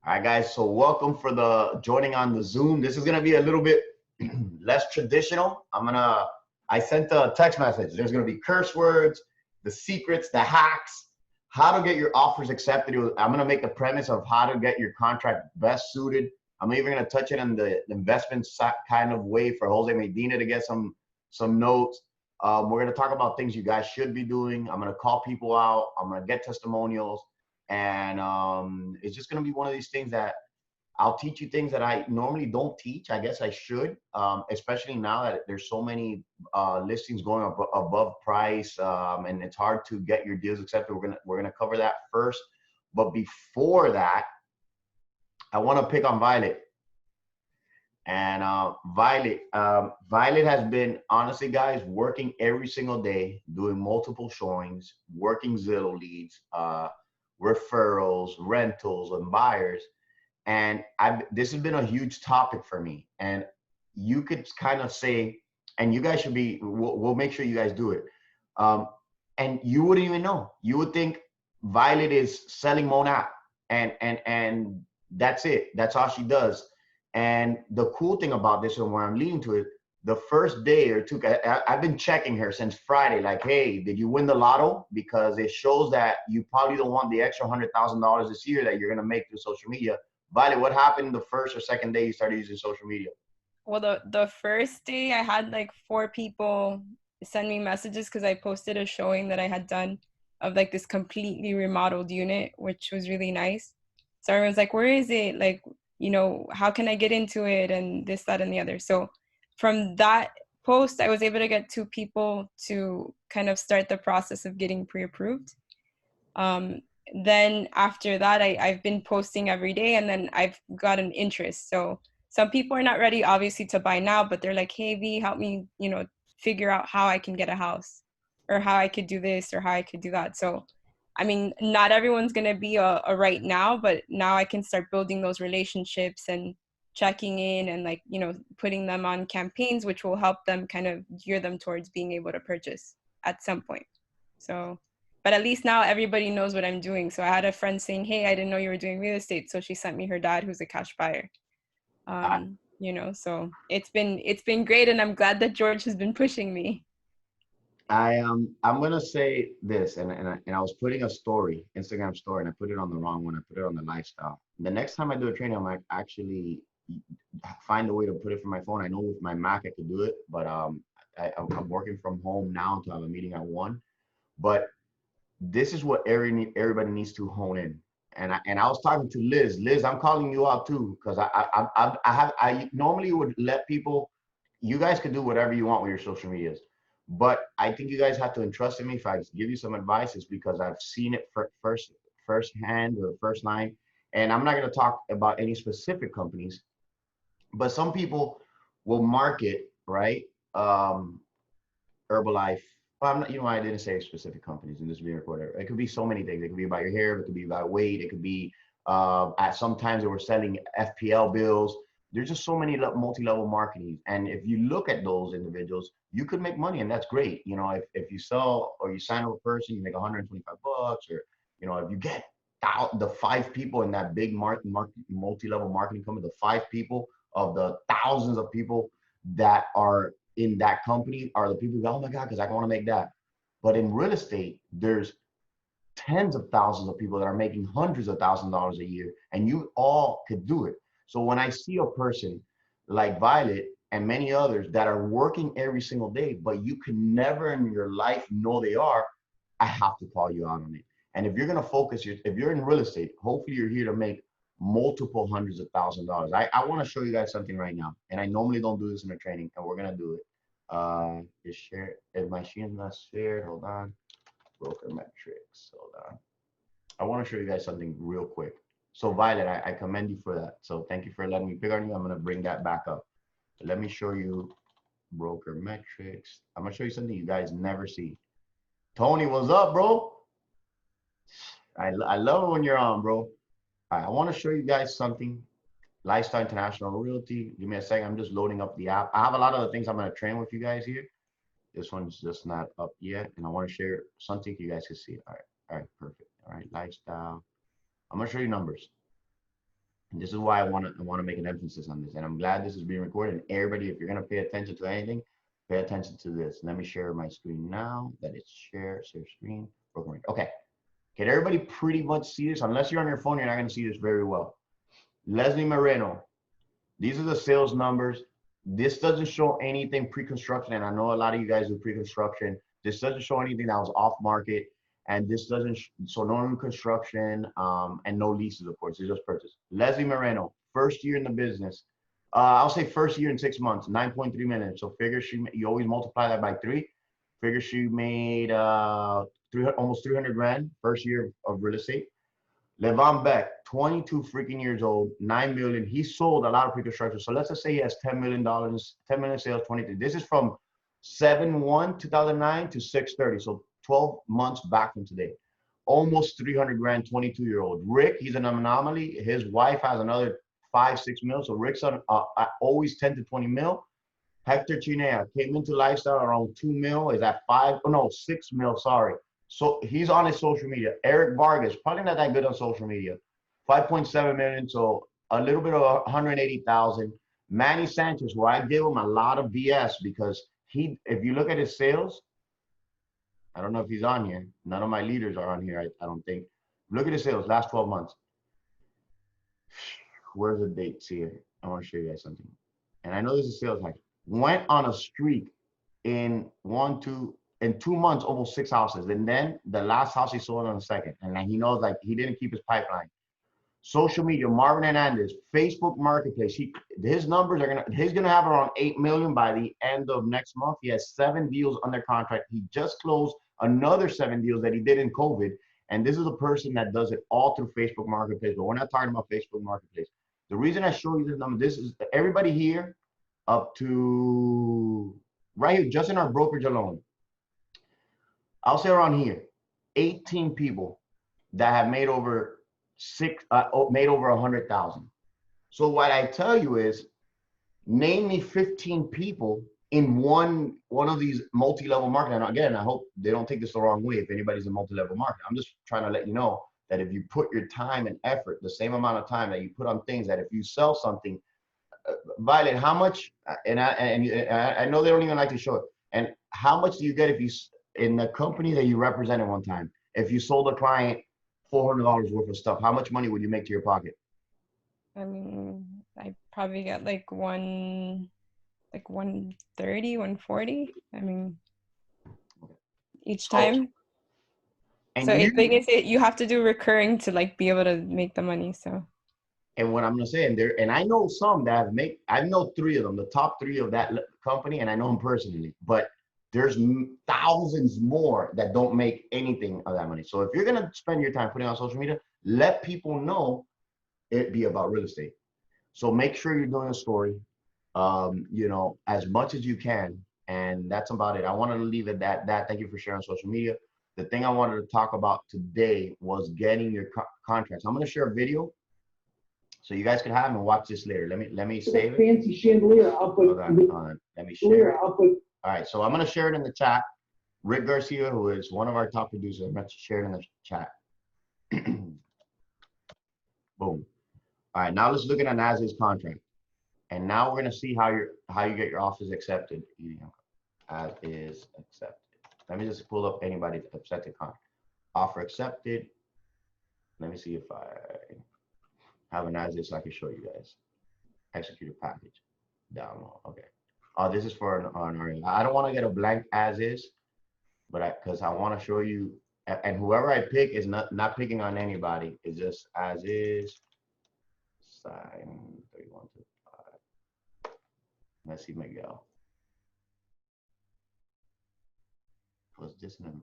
All right, guys. So welcome for the joining on the Zoom. This is gonna be a little bit less traditional. I sent a text message. There's gonna be curse words, the secrets, the hacks, how to get your offers accepted. I'm gonna make the premise of how to get your contract best suited. I'm even gonna touch it in the investment kind of way for Jose Medina to get some notes. We're gonna talk about things you guys should be doing. I'm gonna call people out. I'm gonna get testimonials. And it's just going to be one of these things that I'll teach you things that I normally don't teach. I guess I should, especially now that there's so many listings going above price, and it's hard to get your deals accepted. We're gonna cover that first. But before that, I want to pick on Violet. And Violet has been, honestly, guys, working every single day, doing multiple showings, working Zillow leads, referrals, rentals, and buyers. And this has been a huge topic for me. And you could kind of say, and you guys should be, we'll make sure you guys do it. And you wouldn't even know. You would think Violet is selling Monat, and that's it. That's all she does. And the cool thing about this, and where I'm leading to it, the first day or two, I've been checking her since Friday, like, hey, did you win the lotto? Because it shows that you probably don't want the extra $100,000 this year that you're going to make through social media. Violet, what happened the first or second day you started using social media? Well, the first day I had like 4 people send me messages because I posted a showing that I had done of like this completely remodeled unit, which was really nice. So everyone's like, where is it? Like, how can I get into it? And this, that, and the other. So from that post, I was able to get 2 people to kind of start the process of getting pre-approved. Then after that, I've been posting every day, and then I've got an interest. So some people are not ready, obviously, to buy now, but they're like, hey, V, help me, figure out how I can get a house, or how I could do this, or how I could do that. So, I mean, not everyone's going to be a right now, but now I can start building those relationships and checking in and like, putting them on campaigns, which will help them kind of gear them towards being able to purchase at some point. So, but at least now everybody knows what I'm doing. So I had a friend saying, hey, I didn't know you were doing real estate. So she sent me her dad, who's a cash buyer. So it's been great, and I'm glad that George has been pushing me. I'm gonna say this, and I was putting a story, Instagram story, and I put it on the wrong one. I put it on the lifestyle. The next time I do a training, I might actually find a way to put it from my phone. I know with my Mac I could do it, but I'm working from home now to have a meeting at 1. But this is what everybody needs to hone in. And I was talking to Liz. Liz, I'm calling you out too, because I normally would let people. You guys could do whatever you want with your social medias, but I think you guys have to entrust in me. If I give you some advice, it's because I've seen it firsthand or first line. And I'm not going to talk about any specific companies, but some people will market, right? Herbalife. Well, I'm not, I didn't say specific companies in this being recorded. It could be so many things. It could be about your hair. It could be about weight. It could be at sometimes they were selling FPL bills. There's just so many multi-level marketing. And if you look at those individuals, you could make money, and that's great. If you sell or you sign up a person, you make $125, or if you get the 5 people in that big multi-level marketing company, the 5 people of the thousands of people that are in that company are the people who go, oh my God, because I want to make that. But in real estate, there's tens of thousands of people that are making hundreds of thousands of dollars a year, and you all could do it. So when I see a person like Violet and many others that are working every single day, but you can never in your life know they are, I have to call you out on it. And if you're going to focus, if you're in real estate, hopefully you're here to make multiple hundreds of thousands of dollars. I want to show you guys something right now. And I normally don't do this in a training, and we're going to do it. Is share, if my screen is not shared, hold on. Broker metrics, hold on. I want to show you guys something real quick. So Violet, I commend you for that. So thank you for letting me pick on you. I'm going to bring that back up. So let me show you broker metrics. I'm going to show you something you guys never see. Tony, what's up, bro? I love it when you're on, bro. I want to show you guys something. Lifestyle International Realty. Give me a second. I'm just loading up the app. I have a lot of the things I'm going to train with you guys here. This one's just not up yet. And I want to share something you guys can see. All right. All right. Perfect. All right. Lifestyle. I'm going to show you numbers. And this is why I want to make an emphasis on this. And I'm glad this is being recorded. And everybody, if you're going to pay attention to anything, pay attention to this. Let me share my screen now. That it's share screen. Okay. Can everybody pretty much see this? Unless you're on your phone, you're not going to see this very well. Leslie Moreno. These are the sales numbers. This doesn't show anything pre-construction. And I know a lot of you guys do pre-construction. This doesn't show anything that was off market. And this doesn't, so no new construction and no leases, of course, it's just purchase. Leslie Moreno, first year in the business. I'll say first year in 6 months, 9.3 million. So figure you always multiply that by 3. Figure she made almost 300 grand first year of real estate. Levon Beck, 22 freaking years old, 9 million. He sold a lot of pre-construction. So let's just say he has $10 million, 10 million sales, 23. This is from 7/1/2009 to 6/30. So 12 months back from today. Almost 300 grand, 22-year-old. Rick, he's an anomaly. His wife has another 5-6 mil. So Rick's on always 10 to 20 mil. Hector Chinea came into lifestyle around 2 mil. Is at 6 mil, sorry. So he's on his social media. Eric Vargas, probably not that good on social media. 5.7 million, so a little bit of 180,000. Manny Sanchez, who I give him a lot of BS because if you look at his sales, I don't know if he's on here. None of my leaders are on here, I don't think. Look at his sales, last 12 months. Where's the dates here? I want to show you guys something. And I know this is sales hack. Went on a streak in 2 months, almost 6 houses. And then the last house he sold on the second. And he knows like he didn't keep his pipeline. Social media, Marvin Hernandez, Facebook Marketplace. His numbers are he's gonna have around 8 million by the end of next month. He has 7 deals under contract. He just closed another 7 deals that he did in COVID. And this is a person that does it all through Facebook Marketplace. But we're not talking about Facebook Marketplace. The reason I show you this number, this is everybody here up to right here, just in our brokerage alone. I'll say around here, 18 people that have made over 100,000. So what I tell you is, name me 15 people in one of these multi-level marketing. And again, I hope they don't take this the wrong way if anybody's in multi-level marketing. I'm just trying to let you know that if you put your time and effort, the same amount of time that you put on things, that if you sell something, Violet, how much? And I know they don't even like to show it. And how much do you get if you in the company that you represented one time? If you sold a client $400 worth of stuff, how much money would you make to your pocket? I mean, I probably get like 130, 140. I mean, each time. And so the thing is, you have to do recurring to like be able to make the money. So. And what I'm gonna say, and I know some that I know 3 of them, the top 3 of that company, and I know them personally. But there's thousands more that don't make anything of that money. So if you're gonna spend your time putting on social media, let people know it be about real estate. So make sure you're doing a story, you know, as much as you can. And that's about it. I wanted to leave it at that. Thank you for sharing social media. The thing I wanted to talk about today was getting your contracts. I'm gonna share a video so you guys can have them and watch this later. Let me save it. Fancy chandelier. I'll put. Hold on. Let me share it. All right, so I'm gonna share it in the chat. Rick Garcia, who is one of our top producers, I'm gonna share it in the chat. Boom. All right, now let's look at an as-is contract. And now we're gonna see how you get your offers accepted. As is accepted. Let me just pull up anybody's accepted contract. Offer accepted. Let me see if I have an as-is so I can show you guys. Executed package. Download. Okay. Oh, this is for an RA. I don't want to get a blank as-is, but because I want to show you, and whoever I pick is not picking on anybody. It's just as-is. Sign 3125. Let's see Miguel. Was this an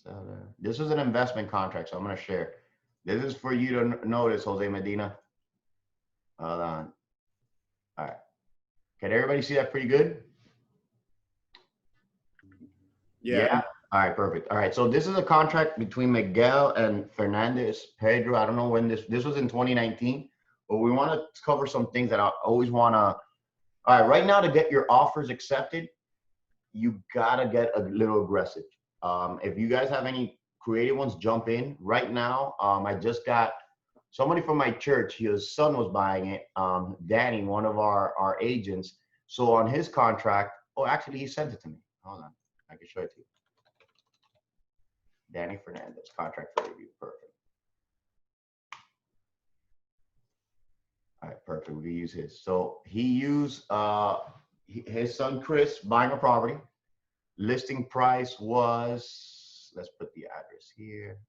seller? This was an investment contract, so I'm gonna share. This is for you to notice, Jose Medina. Hold on. All right. Can everybody see that pretty good? Yeah. All right, perfect. All right, so this is a contract between Miguel and Fernandez Pedro. I don't know when this was in 2019, but we want to cover some things that I always want to. All right, right now to get your offers accepted, you gotta get a little aggressive. If you guys have any creative ones, jump in right now. I just got somebody from my church, his son was buying it. Danny, one of our agents. So on his contract, oh, actually, he sent it to me. Hold on, I can show it to you. Danny Fernandez, contract for review. Perfect. All right, perfect. We can use his. So he used his son Chris buying a property. Listing price was, let's put the address here,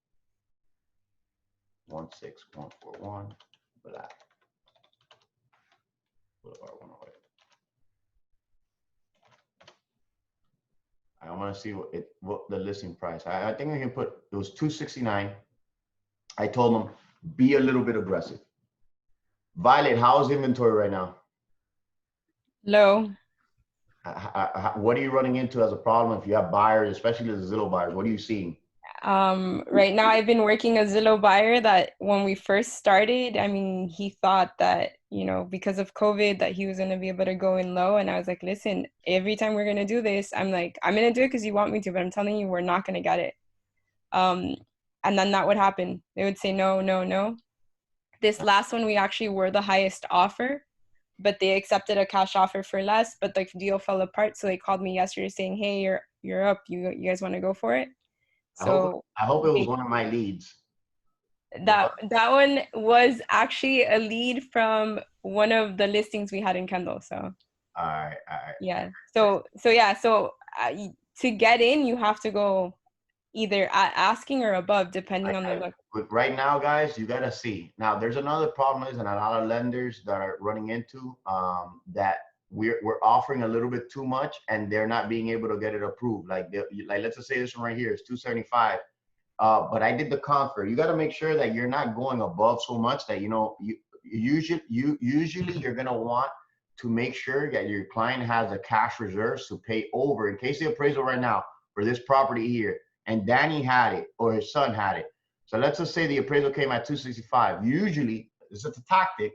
16141 Black Boulevard 108. I want to see what the listing price. I think I can put, it was 269. I told him be a little bit aggressive. Violet, how's inventory right now? Low. What are you running into as a problem if you have buyers, especially the Zillow buyers? What are you seeing? Right now I've been working a Zillow buyer that when we first started, I mean, he thought that, you know, because of COVID that he was going to be able to go in low. And I was like, listen, every time we're going to do this, I'm like, I'm going to do it because you want me to, but I'm telling you, we're not going to get it. And then that would happen. They would say, no, no, no. This last one, we actually were the highest offer, but they accepted a cash offer for less, but the deal fell apart. So they called me yesterday saying, hey, you're up. You guys want to go for it? So I hope it was one of my leads. That one was actually a lead from one of the listings we had in Kendall. So all right. yeah. So to get in, you have to go either at asking or above, depending on the look. But right now, guys, you gotta see. Now, there's another problem is, and a lot of lenders that are running into that we're offering a little bit too much, and they're not being able to get it approved. Like let's just say this one right here is 275. But I did the conquer. You got to make sure that you're not going above so much that, you know, usually you're going to want to make sure that your client has a cash reserves to pay over in case the appraisal right now for this property here, and Danny had it or his son had it. So let's just say the appraisal came at 265. Usually, this is a tactic.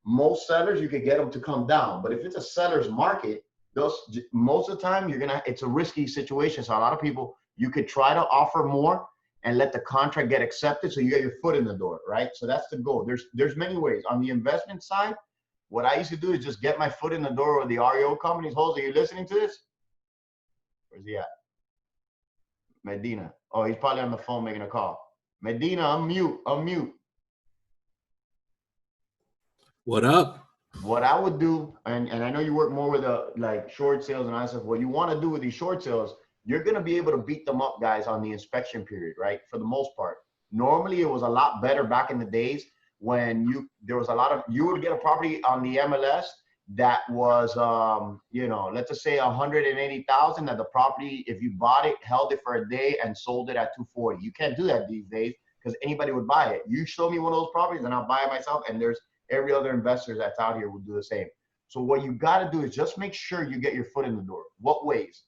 Most sellers, you could get them to come down. But if it's a seller's market, most of the time it's a risky situation. So a lot of people, you could try to offer more and let the contract get accepted so you get your foot in the door, right? So that's the goal. There's many ways. On the investment side, what I used to do is just get my foot in the door with the REO companies. Jose, are you listening to this? Where's he at? Medina. Oh, he's probably on the phone making a call. Medina, unmute. What up? What I would do, and I know you work more with like short sales and all that stuff. What you want to do with these short sales, you're going to be able to beat them up, guys, on the inspection period, right? For the most part. Normally, it was a lot better back in the days when there was a lot of, you would get a property on the MLS that was, you know, let's just say 180,000 that the property, if you bought it, held it for a day and sold it at 240. You can't do that these days because anybody would buy it. You show me one of those properties and I'll buy it myself, and there's every other investor that's out here will do the same. So what you got to do is just make sure you get your foot in the door. What ways?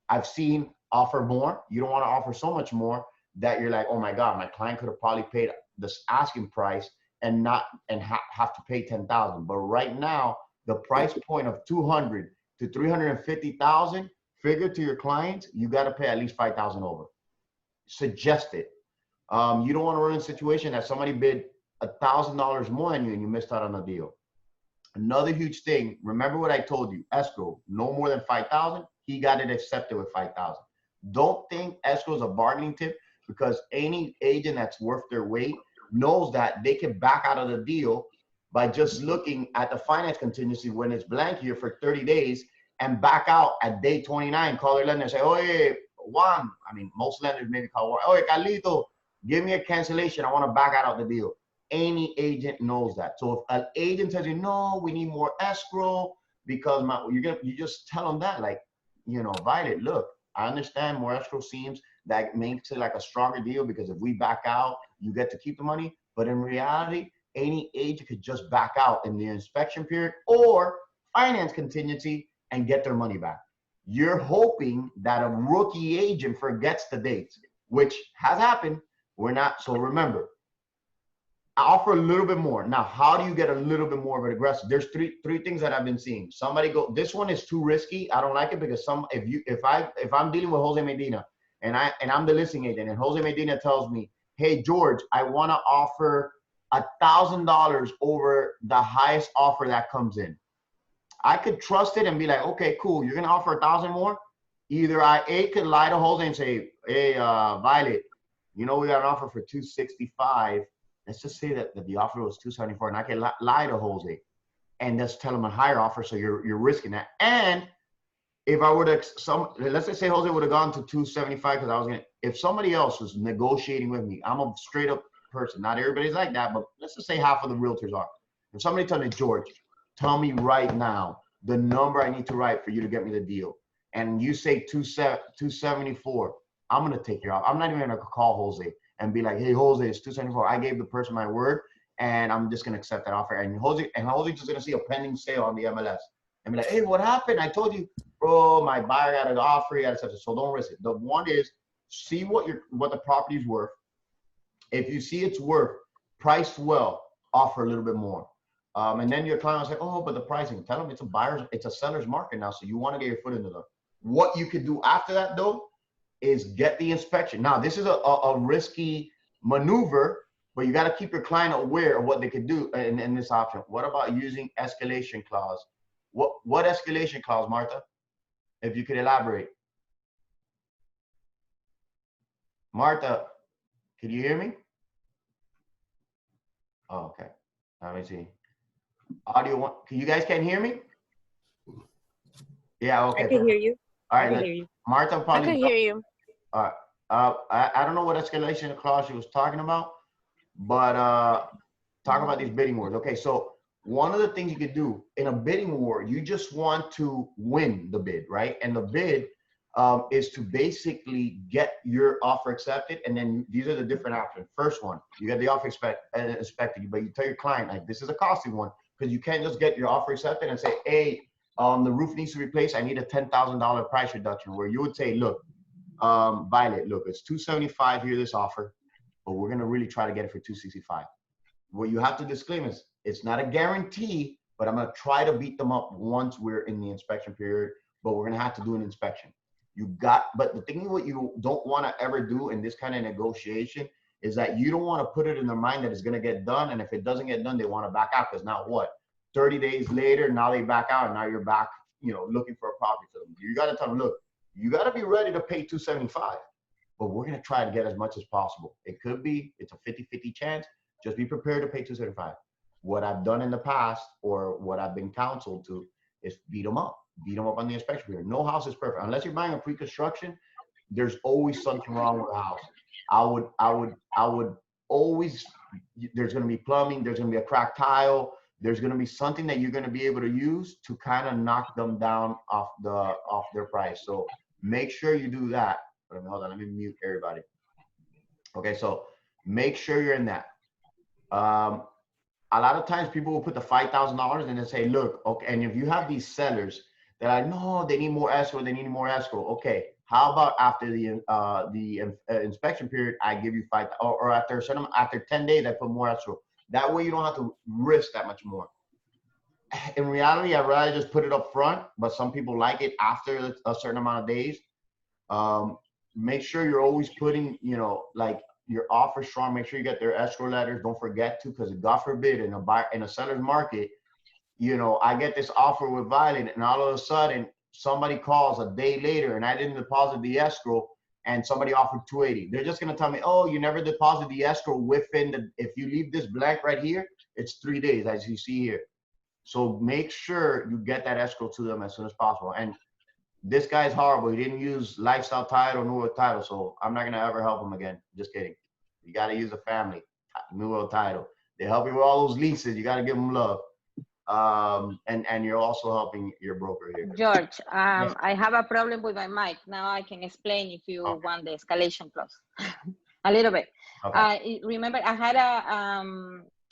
I've seen offer more. You don't want to offer so much more that you're like, oh my God, my client could have probably paid this asking price and have to pay 10,000. But right now, the price point of 200 to 350,000, figure to your clients, you got to pay at least 5,000 over. Suggest it. You don't want to run in a situation that somebody bid $1,000 more than you and you missed out on the deal. Another huge thing, remember what I told you, escrow, no more than 5,000. He got it accepted with 5,000. Don't think escrow is a bargaining tip, because any agent that's worth their weight knows that they can back out of the deal by just looking at the finance contingency when it's blank here for 30 days and back out at day 29, call their lender and say, "Oye, Juan," I mean, most lenders maybe call Juan, "Oye, Carlito, give me a cancellation. I want to back out of the deal." Any agent knows that. So if an agent tells you, "No, we need more escrow," because you just tell them that, like, you know, Violet, look, I understand more escrow seems that makes it like a stronger deal because if we back out, you get to keep the money. But in reality, any agent could just back out in the inspection period or finance contingency and get their money back. You're hoping that a rookie agent forgets the dates, which has happened. We're not. So remember, I offer a little bit more. Now, how do you get a little bit more of an aggressive? There's three things that I've been seeing. Somebody go, this one is too risky. I don't like it because if I'm dealing with Jose Medina and I'm the listing agent and Jose Medina tells me, "Hey George, I want to offer $1,000 over the highest offer that comes in. I could trust it and be like, okay, cool. You're going to offer 1,000 more. Either I could lie to Jose and say, hey, Violet, you know, we got an offer for 265. Let's just say that the offer was 274, and I can lie to Jose and just tell him a higher offer. So you're risking that. And if I were to, let's just say Jose would have gone to 275 because I was going to, if somebody else was negotiating with me, I'm a straight up person. Not everybody's like that, but let's just say half of the realtors are. If somebody told me, George, tell me right now the number I need to write for you to get me the deal, and you say 274, I'm going to take your offer. I'm not even going to call Jose and be like, hey, Jose, it's 274. I gave the person my word, and I'm just going to accept that offer. And Jose just going to see a pending sale on the MLS and be like, hey, what happened? I told you, bro, my buyer got an offer, he got such. So don't risk it. The one is see what the property's worth. If you see it's worth, priced well, offer a little bit more. And then your client was like, oh, but the pricing. Tell them it's a seller's market now, so you want to get your foot in the door. What you could do after that, though, is get the inspection. Now, this is a risky maneuver, but you got to keep your client aware of what they could do in this option. What about using escalation clause? What escalation clause, Martha? If you could elaborate. Martha, can you hear me? Oh, okay. Let me see. Audio one. You guys can't hear me? Yeah, okay. I can hear you. All I right, can hear you. Martha I probably. can hear you. All right. I don't know what escalation clause she was talking about, but talk about these bidding wars. Okay, so one of the things you could do in a bidding war, you just want to win the bid, right? And the bid is to basically get your offer accepted, and then these are the different options. First one, you get the offer inspected, but you tell your client, like, this is a costly one, because you can't just get your offer accepted and say, hey, the roof needs to be replaced. I need a $10,000 price reduction. Where you would say, look, Violet, look, it's 275 here, this offer, but we're gonna really try to get it for 265. What you have to disclaim is it's not a guarantee, but I'm gonna try to beat them up once we're in the inspection period, but we're gonna have to do an inspection. But the thing what you don't want to ever do in this kind of negotiation is that you don't want to put it in their mind that it's going to get done. And if it doesn't get done, they want to back out, because now what? 30 days later, now they back out, and now you're back, looking for a property for them. You got to tell them, look, you got to be ready to pay 275, but we're going to try to get as much as possible. It's a 50-50 chance. Just be prepared to pay 275. What I've done in the past, or what I've been counseled to, is beat them up on the inspection period. No house is perfect. Unless you're buying a pre-construction, there's always something wrong with the house. I would always, there's going to be plumbing, there's going to be a cracked tile, there's going to be something that you're going to be able to use to kind of knock them down off their price. So make sure you do that. Hold on, let me mute everybody. Okay, so make sure you're in that. A lot of times people will put the $5,000 and they say, look, okay, and if you have these sellers that are, no, they need more escrow, Okay, how about after the inspection period, I give you $5,000, or after 10 days, I put more escrow. That way you don't have to risk that much more. In reality, I'd rather just put it up front, but some people like it after a certain amount of days. Make sure you're always putting, like, your offer strong. Make sure you get their escrow letters. Don't forget to, because God forbid, in a seller's market, I get this offer with Violet, and all of a sudden somebody calls a day later and I didn't deposit the escrow, and somebody offered 280. They're just gonna tell me, oh, you never deposit the escrow if you leave this blank right here, it's 3 days, as you see here. So make sure you get that escrow to them as soon as possible. And this guy's horrible. He didn't use lifestyle title, New World title, so I'm not gonna ever help him again. Just kidding. You gotta use a family, New World title. They help you with all those leases. You gotta give them love. And you're also helping your broker here. George, Yes. I have a problem with my mic. Now I can explain if you Okay. want the escalation clause. A little bit. Okay. Remember, I had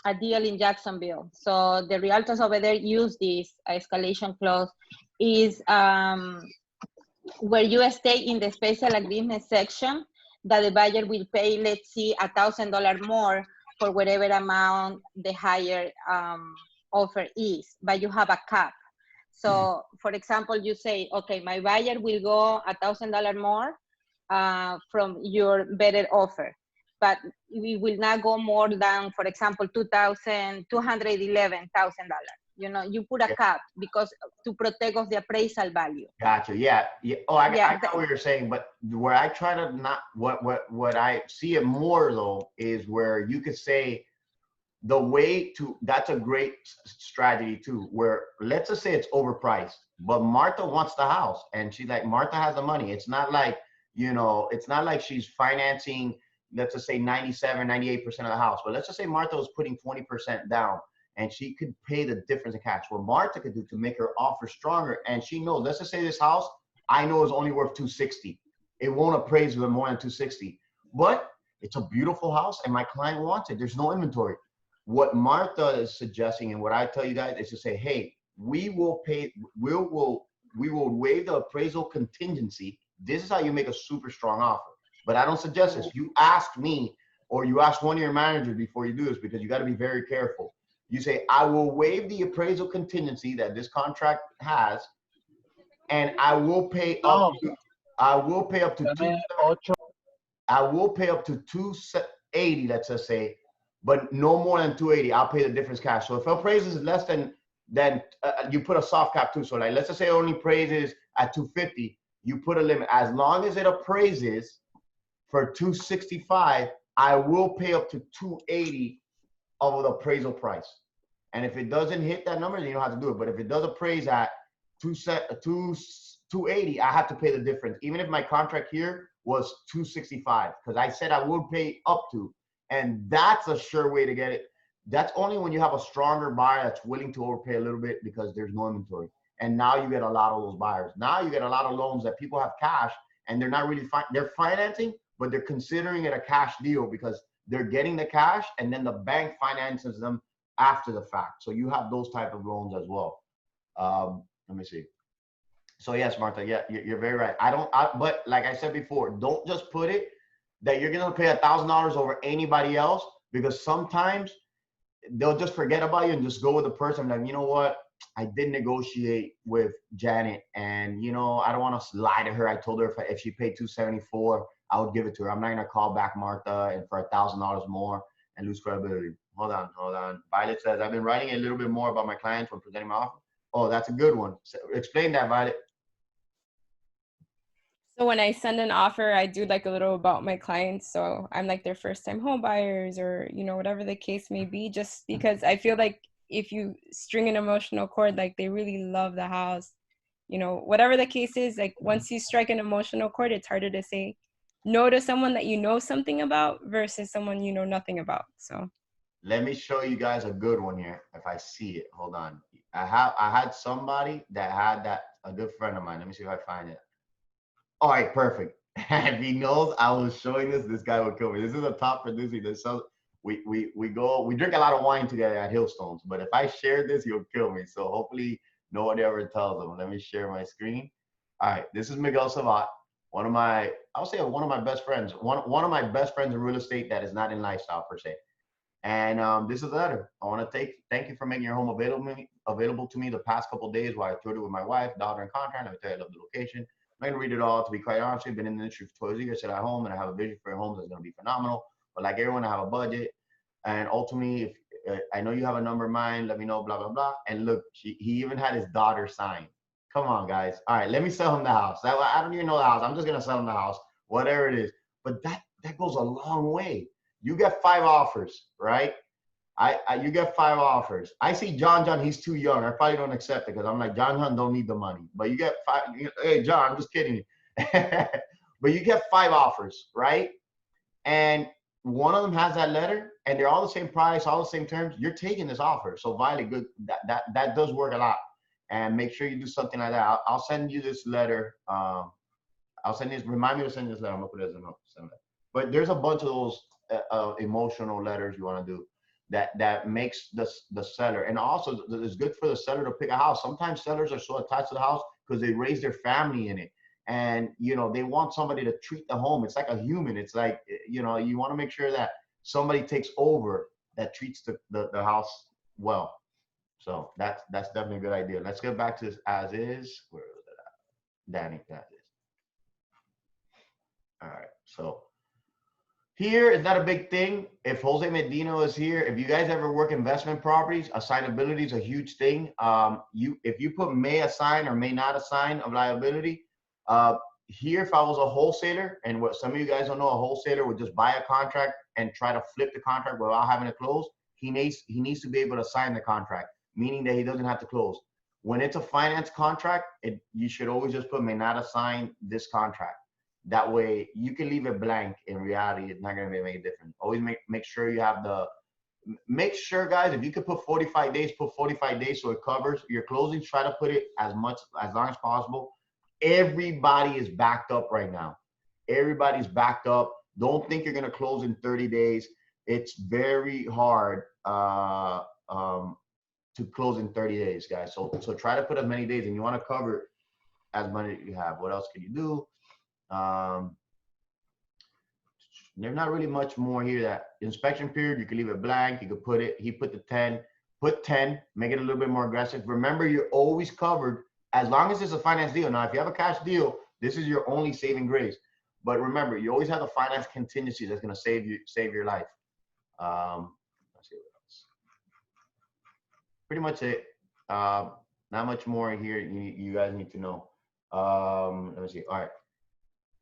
a deal in Jacksonville. So the realtors over there use this escalation clause is where you state in the special agreement section that the buyer will pay, let's see, $1,000 more for whatever amount the higher offer is, but you have a cap. So for example, you say, okay, my buyer will go $1,000 more from your better offer. but we will not go more than, for example, $211,000. You know, you put a cap because to protect of the appraisal value. Gotcha. Yeah. Oh, I Yeah, got what you're saying, but where I try to not, what I see it more though is where you could say the way to, that's a great strategy too, where let's just say it's overpriced, but Martha wants the house and she's like, Martha has the money. It's not like, you know, it's not like she's financing, let's just say 97, 98% of the house, but let's just say Martha was putting 20% down and she could pay the difference in cash. What Martha could do to make her offer stronger, and she knows, let's just say this house, I know is only worth 260. It won't appraise for more than 260, but it's a beautiful house and my client wants it. There's no inventory. What Martha is suggesting and what I tell you guys is to say, hey, we will pay, we will waive the appraisal contingency. This is how you make a super strong offer. But I don't suggest this. You ask me or you ask one of your managers before you do this, because you got to be very careful. You say, I will waive the appraisal contingency that this contract has, and I will pay up to, I will pay up to 280, let's just say, but no more than 280. I'll pay the difference cash. So if it appraises less than you put a soft cap too. So like, let's just say it only appraises at 250, you put a limit. As long as it appraises for 265, I will pay up to 280 of the appraisal price. And if it doesn't hit that number, then you don't have to do it. But if it does appraise at 280, I have to pay the difference. Even if my contract here was 265, because I said I would pay up to. And that's a sure way to get it. That's only when you have a stronger buyer that's willing to overpay a little bit because there's no inventory. And now you get a lot of those buyers. Now you get a lot of loans that people have cash and they're not really, they're financing, but they're considering it a cash deal because they're getting the cash and then the bank finances them after the fact. So you have those type of loans as well. Let me see. So yes, Martha, yeah, you're very right. But like I said before, don't just put it that you're gonna pay $1,000 over anybody else, because sometimes they'll just forget about you and just go with the person like, you know what, I did negotiate with Janet and you know, I don't want to lie to her. I told her if she paid $274, I would give it to her. I'm not gonna call back Martha and for $1,000 more and lose credibility. Hold on. Violet says, I've been writing a little bit more about my clients when presenting my offer. Oh, that's a good one. So explain that, Violet. So when I send an offer, I do like a little about my clients. So I'm like their first time home buyers or, you know, whatever the case may be, just because I feel like if you string an emotional cord, like they really love the house, you know, whatever the case is, like once you strike an emotional cord, it's harder to say no to someone that you know something about versus someone you know nothing about. So let me show you guys a good one here. If I see it, hold on. I had somebody that had that, a good friend of mine. Let me see if I find it. All right, perfect. If he knows I was showing this guy would kill me. This is a top producer. We drink a lot of wine together at Hillstones, but if I share this, he'll kill me. So hopefully nobody ever tells him. Let me share my screen. All right, this is Miguel Savat, one of my best friends. One of my best friends in real estate that is not in lifestyle per se. And this is the letter. I want to thank you for making your home available to me the past couple of days while I toured it with my wife, daughter, and contract. Let me tell you, I love the location. I'm not going to read it all. To be quite honest, I've been in the industry for 12 years. I sit at home and I have a vision for your homes that's going to be phenomenal. But like everyone, I have a budget. And ultimately, if I know you have a number in mind, let me know, blah, blah, blah. And look, he even had his daughter sign. Come on, guys. All right, let me sell him the house. I don't even know the house. I'm just going to sell him the house, whatever it is. But that goes a long way. You get 5 offers, right? You get 5 offers. I see John, he's too young. I probably don't accept it because I'm like, John don't need the money. But you get 5, hey, John, I'm just kidding you. But you get 5 offers, right? And one of them has that letter and they're all the same price, all the same terms. You're taking this offer. So Violet, good, that does work a lot. And make sure you do something like that. I'll send you this letter. I'll send this, remind me to send this letter. I'm gonna put it as a note. But there's a bunch of those emotional letters you want to do that makes the seller, and also it's good for the seller to pick a house. Sometimes sellers are so attached to the house because they raise their family in it, and you know they want somebody to treat the home. It's like a human. It's like, you know, you want to make sure that somebody takes over that treats the house well. So that's definitely a good idea. Let's get back to this as is. Where was it at? Danny, that is. All right, so Here is not a big thing. If Jose Medina is here, if you guys ever work investment properties, assignability is a huge thing. If you put may assign or may not assign of liability, here, if I was a wholesaler, and what some of you guys don't know, a wholesaler would just buy a contract and try to flip the contract without having to close. He needs to be able to sign the contract, meaning that he doesn't have to close. When it's a finance contract, you should always just put may not assign this contract. That way you can leave it blank. In reality, it's not going to make a difference. Always make sure you have make sure, guys, if you could put 45 days, put 45 days so it covers your closings. Try to put it as long as possible. Everybody is backed up right now. Everybody's backed up. Don't think you're going to close in 30 days. It's very hard to close in 30 days, guys. So try to put as many days, and you want to cover as many as you have. What else can you do? There's not really much more here. That inspection period, you can leave it blank. You could put it, he put the 10, put 10, make it a little bit more aggressive. Remember, you're always covered as long as it's a finance deal. Now, if you have a cash deal, this is your only saving grace. But remember, you always have the finance contingency that's going to save your life. Let's see what else. Pretty much it. Not much more here you guys need to know. Let me see. All right.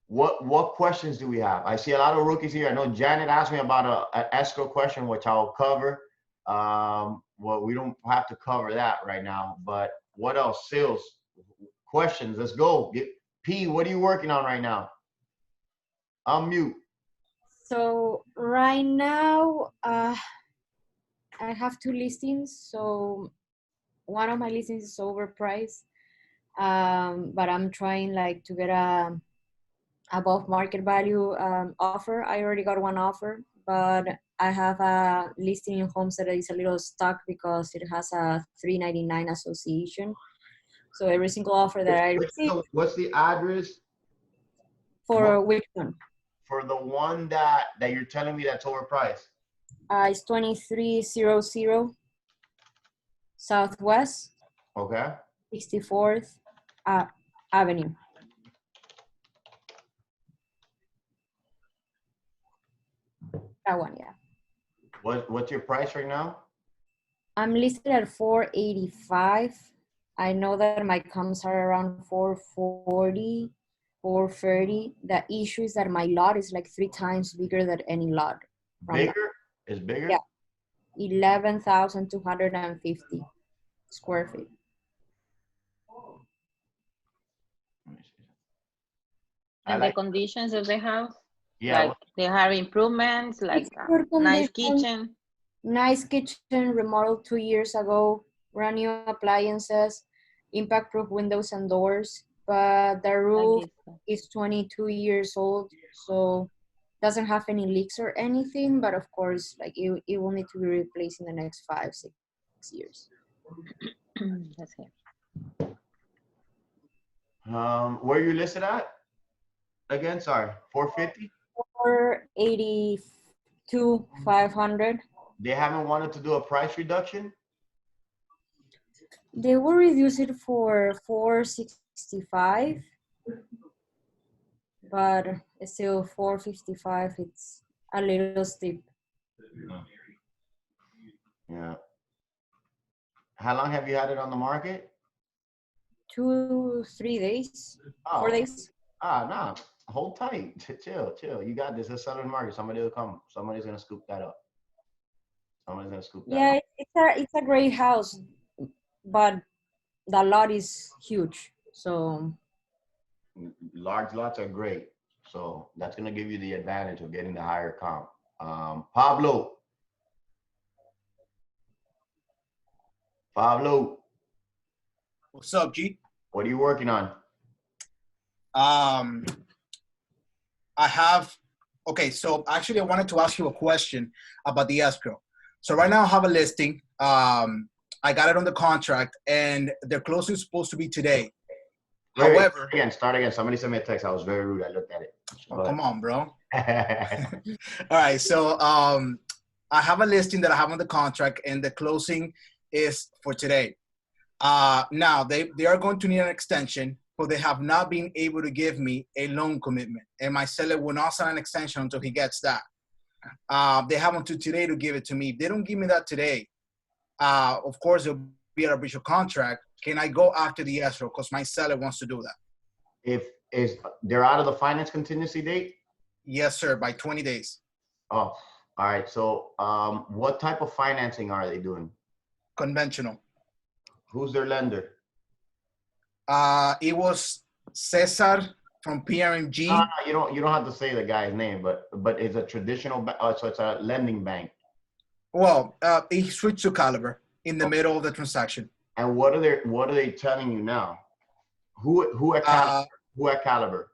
What questions do we have? I see a lot of rookies here. I know Janet asked me about an escrow question, which I'll cover. Well, we don't have to cover that right now, but what else? Sales questions. Let's go. P, what are you working on right now? Unmute. So right now, I have 2 listings. So one of my listings is overpriced, but I'm trying like to get a above market value offer. I already got one offer, but I have a listing in Homestead that is a little stuck because it has a 399 association. So every single offer that I receive. What's the address? For which one? For the one that you're telling me that's overpriced. It's 2300 Southwest. Okay. 64th Avenue. That one, yeah. What's your price right now? I'm listed at 485. I know that my comps are around 440, 430. The issue is that my lot is like 3 times bigger than any lot. Bigger? Is bigger? Yeah. 11,250 square feet. And the conditions of the house? Yeah. Like they have improvements, like a nice kitchen. Nice kitchen, remodeled 2 years ago, brand new appliances, impact-proof windows and doors. But the roof is 22 years old, so doesn't have any leaks or anything. But of course, like it will need to be replaced in the next 5, 6 years. That's it. Where are you listed at? Again, sorry, 450? 482, 500. They haven't wanted to do a price reduction? They will reduce it for 465, but it's still 455. It's a little steep. Yeah. How long have you had it on the market? 2, 3 days, Oh. 4 days. Nah. Hold tight. Chill. You got this. It's selling market. Somebody will come. Somebody's gonna scoop that up. Yeah, it's a great house, but the lot is huge. So large lots are great. So that's gonna give you the advantage of getting the higher comp. Pablo. What's up, G? What are you working on? So actually I wanted to ask you a question about the escrow. So right now I have a listing. I got it on the contract and their closing is supposed to be today. However, start again. Somebody sent me a text. I was very rude. I looked at it. Oh, come on, bro. All right. So I have a listing that I have on the contract and the closing is for today. Now they are going to need an extension, but they have not been able to give me a loan commitment, and my seller will not sign an extension until he gets that. They have until today to give it to me. If they don't give me that today, of course, it'll be a breach of contract. Can I go after the escrow? Because my seller wants to do that. If they're out of the finance contingency date? Yes, sir, by 20 days. Oh, all right. So what type of financing are they doing? Conventional. Who's their lender? It was Cesar from PRMG. No, you don't have to say the guy's name, but it's a traditional so it's a lending bank. Well, he switched to Caliber in the middle of the transaction. And what are they telling you now? Who at Caliber? Who at Caliber?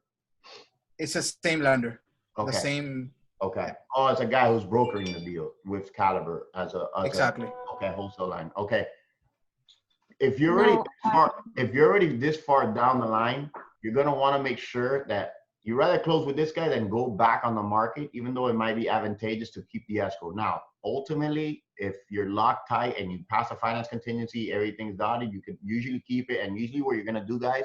It's the same lender. Okay. The same. Okay. Oh, it's a guy who's brokering the deal with Caliber as Exactly. Okay, wholesale line. Okay. If you're already this far down the line, you're gonna want to make sure that you rather close with this guy than go back on the market, even though it might be advantageous to keep the escrow. Now, ultimately, if you're locked tight and you pass a finance contingency, everything's dotted, you could usually keep it. And usually what you're gonna do, guys,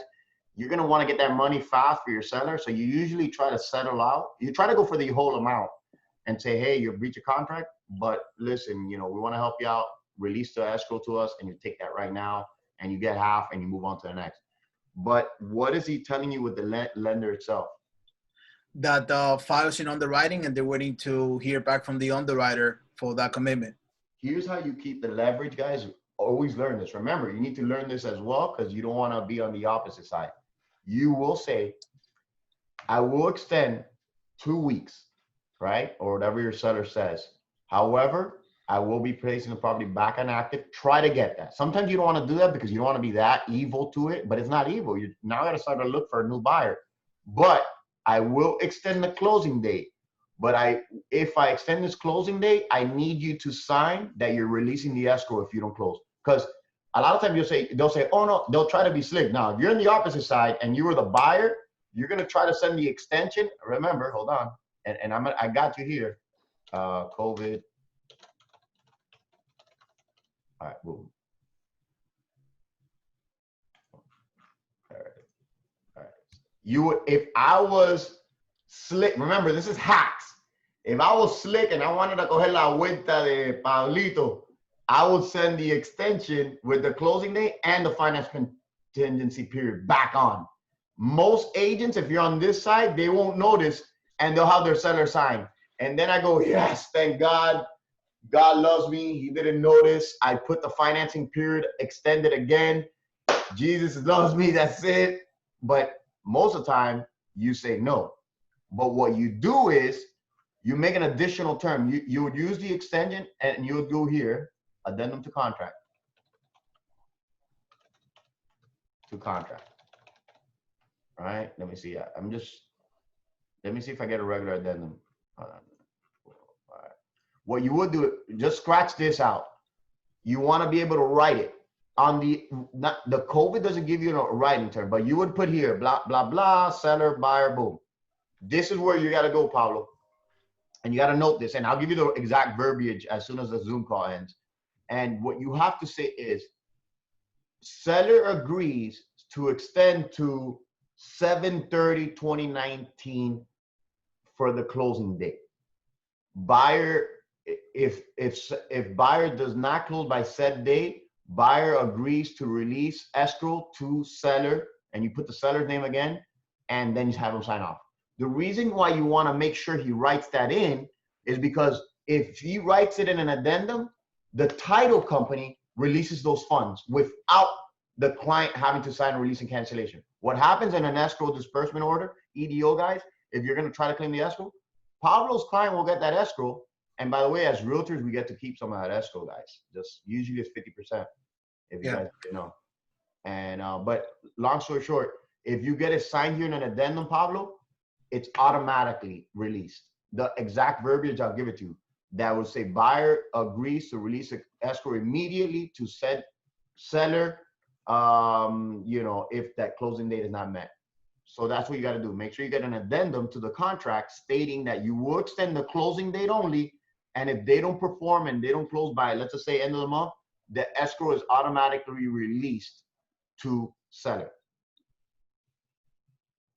you're gonna want to get that money fast for your seller. So you usually try to settle out. You try to go for the whole amount and say, hey, you breach a contract, but listen, we want to help you out. Release the escrow to us, and you take that right now, and you get half, and you move on to the next. But what is he telling you with the lender itself? That the file's in underwriting, and they're waiting to hear back from the underwriter for that commitment. Here's how you keep the leverage, guys. Always learn this. Remember, you need to learn this as well, because you don't want to be on the opposite side. You will say, I will extend 2 weeks, right? Or whatever your seller says. However, I will be placing the property back on active. Try to get that. Sometimes you don't want to do that because you don't want to be that evil to it, but it's not evil. You now got to start to look for a new buyer. But I will extend the closing date. But if I extend this closing date, I need you to sign that you're releasing the escrow if you don't close. Because a lot of times they'll say, oh no, they'll try to be slick. Now, if you're on the opposite side and you were the buyer, you're gonna try to send the extension. Remember, hold on, and I got you here. COVID. All right, boom. All right. You would, if I was slick, remember this is hacks. If I was slick and I wanted to coger la vuelta de Pablito, I would send the extension with the closing date and the finance contingency period back on. Most agents, if you're on this side, they won't notice and they'll have their seller sign. And then I go, yes, thank God. God loves me. He didn't notice. I put the financing period extended again. Jesus loves me. That's it. But most of the time, you say no. But what you do is you make an additional term. You would use the extension and you would go here, addendum to contract. To contract. All right. Let me see. Let me see if I get a regular addendum. What you would do, just scratch this out. You want to be able to write it on the COVID doesn't give you a writing term, but you would put here, blah, blah, blah, seller, buyer, boom. This is where you got to go, Pablo. And you got to note this, and I'll give you the exact verbiage as soon as the Zoom call ends. And what you have to say is, seller agrees to extend to 7/30/2019 for the closing date. Buyer, if buyer does not close by said date, buyer agrees to release escrow to seller, and you put the seller's name again, and then you have him sign off. The reason why you want to make sure he writes that in is because if he writes it in an addendum, the title company releases those funds without the client having to sign a release and cancellation. What happens in an escrow disbursement order, EDO guys, if you're going to try to claim the escrow, Pablo's client will get that escrow. And by the way, as realtors, we get to keep some of that escrow, guys. Just usually it's 50%, if you guys didn't know. And but long story short, if you get it signed here in an addendum, Pablo, it's automatically released. The exact verbiage, I'll give it to you. That would say buyer agrees to release an escrow immediately to said seller, if that closing date is not met. So that's what you got to do. Make sure you get an addendum to the contract stating that you will extend the closing date only. And if they don't perform and they don't close by, let's just say end of the month, the escrow is automatically released to seller.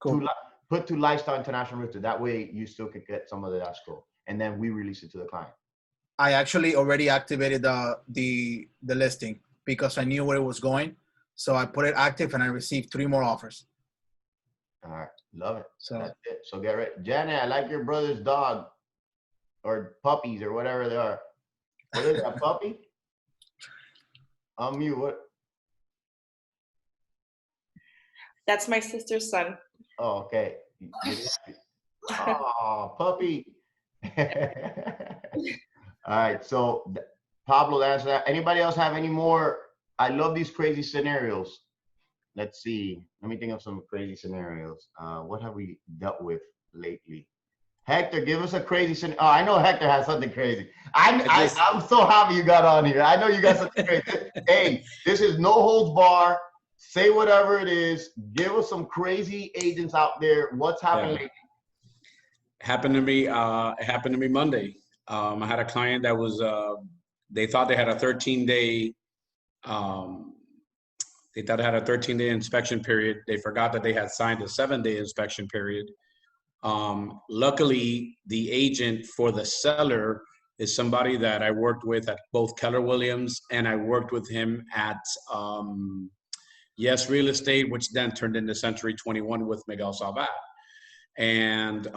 Cool. Put to Lifestyle International Realtor. That way you still could get some of the escrow. and then we release it to the client? I actually already activated the listing because I knew where it was going. So I put it active and I received 3 more offers. All right, love it. So That's it. So get ready. Janet, I like your brother's dog or puppies or whatever they are. What is that, puppy? You, what? That's my sister's son. Oh, okay. Oh, puppy. All right, so Pablo, answer that. Anybody else have any more? I love these crazy scenarios. Let's see. Let me think of some crazy scenarios. What have we dealt with lately? Hector, give us a crazy scenario. Oh, I know Hector has something crazy. I'm so happy you got on here. I know you got something crazy. Hey, this is no holds bar. Say whatever it is. Give us some crazy agents out there. What's happening lately? Happened to me. It happened to me Monday. I had a client that was. They thought they had a 13-day. They thought it had a 13-day inspection period. They forgot that they had signed a 7-day inspection period. Luckily, the agent for the seller is somebody that I worked with at both Keller Williams, and I worked with him at Yes Real Estate, which then turned into Century 21 with Miguel Salvat. And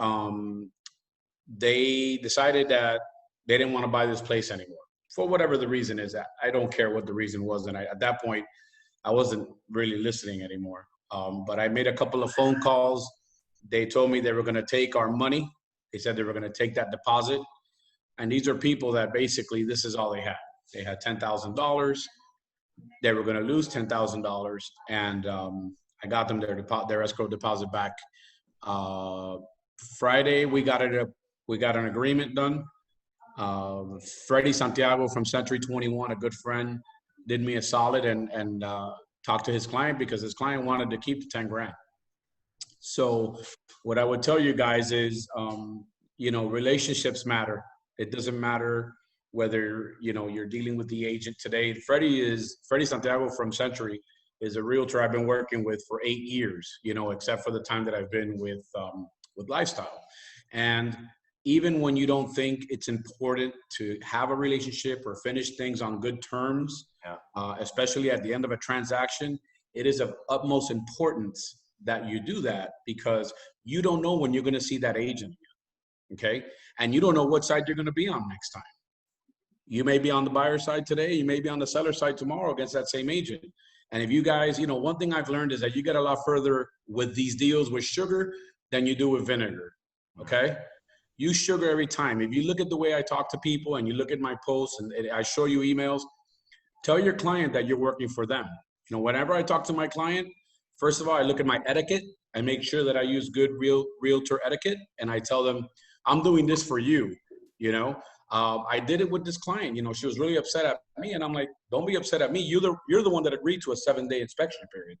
they decided that they didn't want to buy this place anymore for whatever the reason is. I don't care what the reason was. And at that point, I wasn't really listening anymore. But I made a couple of phone calls. They told me they were going to take our money. They said they were going to take that deposit. And these are people that basically, this is all they had. They had $10,000. They were going to lose $10,000. And I got them their escrow deposit back. Friday, we got an agreement done. Freddie Santiago from Century 21, a good friend, did me a solid and talked to his client because his client wanted to keep the 10 grand. So what I would tell you guys is, relationships matter. It doesn't matter whether, you're dealing with the agent today. Freddie Santiago from Century is a realtor I've been working with for 8 years, except for the time that I've been with Lifestyle. And even when you don't think it's important to have a relationship or finish things on good terms, especially at the end of a transaction, it is of utmost importance that you do that because you don't know when you're going to see that agent, okay? And you don't know what side you're going to be on next time. You may be on the buyer side today, you may be on the seller side tomorrow against that same agent. And if you guys, one thing I've learned is that you get a lot further with these deals with sugar than you do with vinegar, okay? Use sugar every time. If you look at the way I talk to people and you look at my posts and I show you emails, tell your client that you're working for them. Whenever I talk to my client, first of all, I look at my etiquette. I make sure that I use good realtor etiquette. And I tell them, I'm doing this for you. I did it with this client. She was really upset at me. And I'm like, don't be upset at me. You're the one that agreed to a 7-day inspection period.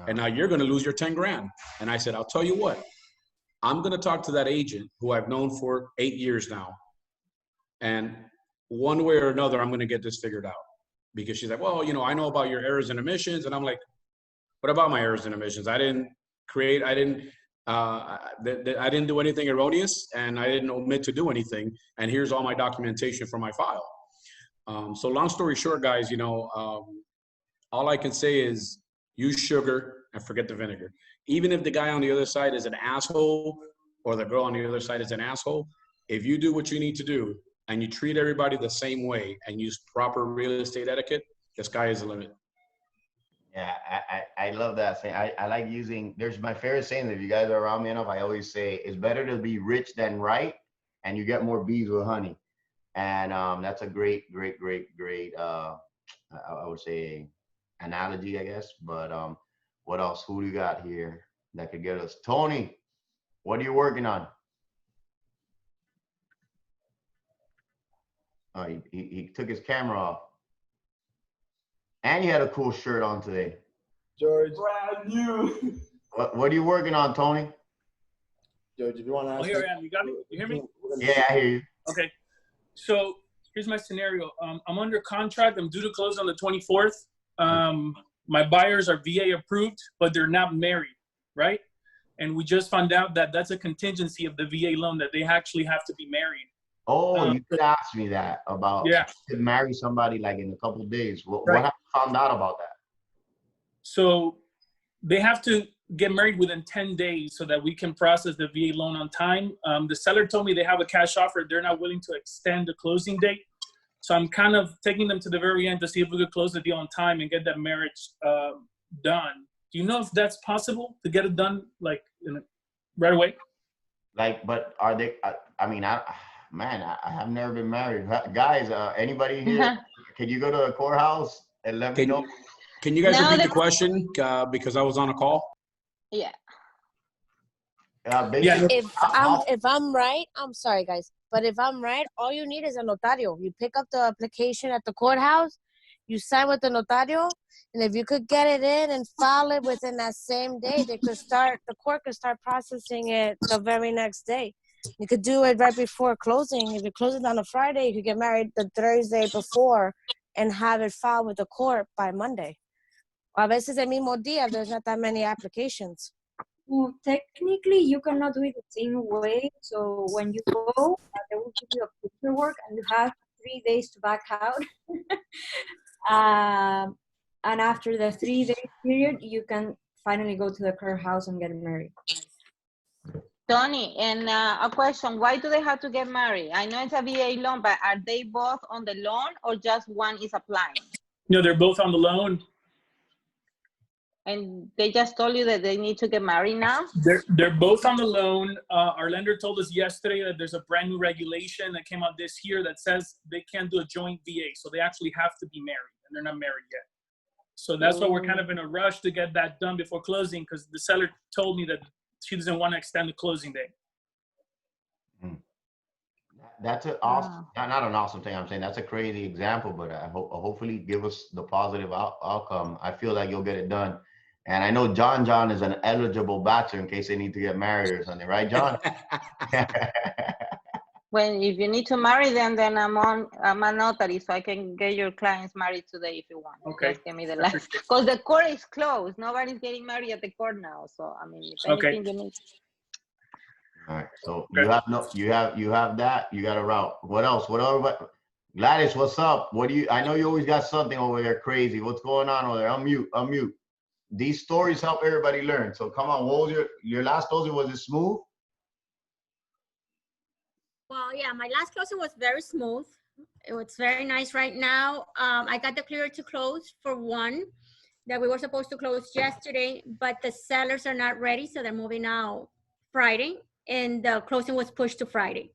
And now you're going to lose your 10 grand. And I said, I'll tell you what. I'm going to talk to that agent who I've known for 8 years now. And one way or another, I'm going to get this figured out. Because she's like, well, I know about your errors and omissions. And I'm like, what about my errors and omissions? I didn't do anything erroneous and I didn't omit to do anything. And here's all my documentation for my file. So long story short, guys, all I can say is use sugar and forget the vinegar. Even if the guy on the other side is an asshole or the girl on the other side is an asshole, if you do what you need to do and you treat everybody the same way and use proper real estate etiquette, the sky is the limit. Yeah, I love that saying. I like using, there's my favorite saying, if you guys are around me enough, I always say, it's better to be rich than right, and you get more bees with honey. And that's a great, I would say, analogy, I guess. But what else? Who do you got here that could get us? Tony, what are you working on? Oh, he took his camera off. And you had a cool shirt on today. George. Brand new. What are you working on, Tony? George, if you want to ask. Oh, here I am. You got me? You hear me? Yeah, I hear you. Okay. So here's my scenario. I'm under contract. I'm due to close on the 24th. My buyers are VA approved, but they're not married, right? And we just found out that that's a contingency of the VA loan, that they actually have to be married. Oh, you could ask me that about Yeah. to marry somebody like in a couple of days. What Right. have you found out about that? So they have to get married within 10 days so that we can process the VA loan on time. The seller told me they have a cash offer. They're not willing to extend the closing date. So I'm kind of taking them to the very end to see if we could close the deal on time and get that marriage done. Do you know if that's possible to get it done like right away? Like, but are they? I mean, I have never been married. Guys, anybody here? Can you go to the courthouse and let me know? Can you guys No, repeat the question? Because I was on a call. Yeah. Basically, If I'm right, I'm sorry guys, but if I'm right, all you need is a notario. You pick up the application at the courthouse, you sign with the notario, and if you could get it in and file it within that same day, the court could start processing it the very next day. You could do it right before closing. If you close it on a Friday, you could get married the Thursday before and have it filed with the court by Monday. A veces el mismo día, there's not that many applications. Well, technically, you cannot do it the same way. So when you go, they will give you a paperwork, and you have 3 days to back out. And after the 3-day period, you can finally go to the courthouse and get married. Tony, and a question, why do they have to get married? I know it's a VA loan, but are they both on the loan or just one is applying? No, they're both on the loan. And they just told you that they need to get married now? They're both on the loan. Our lender told us yesterday that there's a brand new regulation that came out this year that says they can't do a joint VA. So they actually have to be married, and they're not married yet. So that's why we're kind of in a rush to get that done before closing, because the seller told me that she doesn't want to extend the closing date. That's an awesome, not an awesome thing. I'm saying that's a crazy example, but I hopefully give us the positive outcome. I feel like you'll get it done. And I know John is an eligible bachelor in case they need to get married or something, right, John? If you need to marry them, then I'm a notary, so I can get your clients married today if you want. Okay. Just give me the last, because the court is closed. Nobody's getting married at the court now. So I mean, if anything you need. All right. So you have that. You got a route. What else? Gladys, what's up? I know you always got something over there crazy. What's going on over there? Unmute. These stories help everybody learn. So come on, what was your last closing? Was it smooth? Well, yeah, my last closing was very smooth. It was very nice right now. I got the clear to close for one that we were supposed to close yesterday, but the sellers are not ready, so they're moving out Friday, and the closing was pushed to Friday.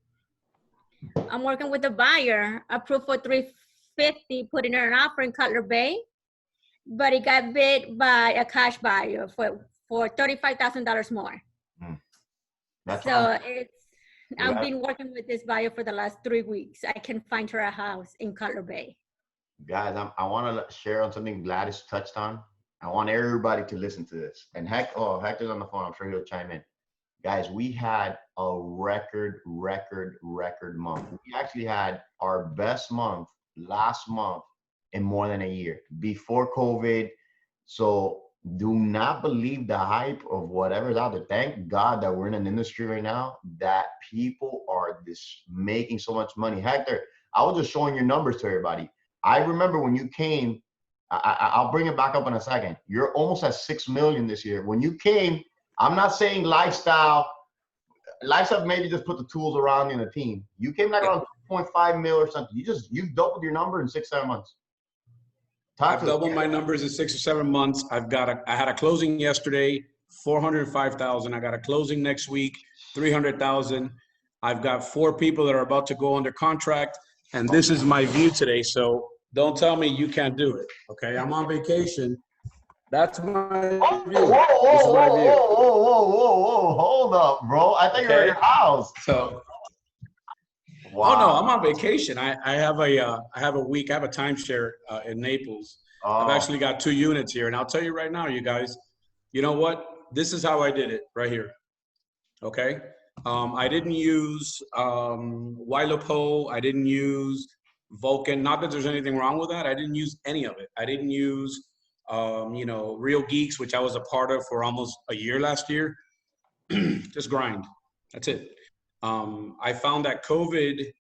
I'm working with the buyer, approved for $350, putting in an offer in Cutler Bay, but it got bid by a cash buyer for $35,000 more. So I've been working with this buyer for the last 3 weeks. I can find her a house in Cutler Bay. Guys, I want to share on something Gladys touched on. I want everybody to listen to this. And Hector's on the phone. I'm sure he'll chime in. Guys, we had a record month. We actually had our best month last month in more than a year before COVID. So do not believe the hype of whatever's out there. Thank God that we're in an industry right now that people are making so much money. Hector, I was just showing your numbers to everybody. I remember when you came, I'll bring it back up in a second. You're almost at 6 million this year. When you came, I'm not saying lifestyle maybe just put the tools around you and the team. You came like around 2.5 mil or something. You doubled your number in 6-7 months. I've doubled my numbers in 6 or 7 months. I had a closing yesterday, 405,000. I got a closing next week, 300,000. I've got 4 people that are about to go under contract, and this is my view today. So don't tell me you can't do it. Okay, I'm on vacation. That's my view. Whoa, hold up, bro. I thought you were at your house. So, wow. Oh no, I'm on vacation. I have a week. I have a timeshare in Naples. I've actually got 2 units here, and I'll tell you right now, you guys. You know what? This is how I did it right here. Okay. I didn't use Wilopo. I didn't use Vulcan. Not that there's anything wrong with that. I didn't use any of it. I didn't use Real Geeks, which I was a part of for almost a year last year. Just grind. That's it. I found that COVID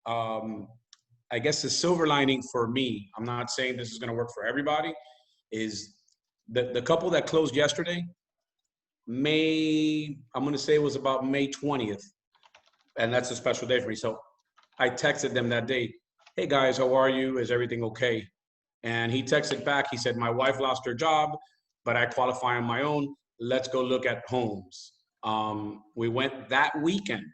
I guess the silver lining for me, I'm not saying this is going to work for everybody, is the couple that closed yesterday, I'm going to say it was about May 20th. And that's a special day for me. So I texted them that day, hey guys, how are you? Is everything okay? And he texted back, he said, my wife lost her job, but I qualify on my own. Let's go look at homes. We went that weekend.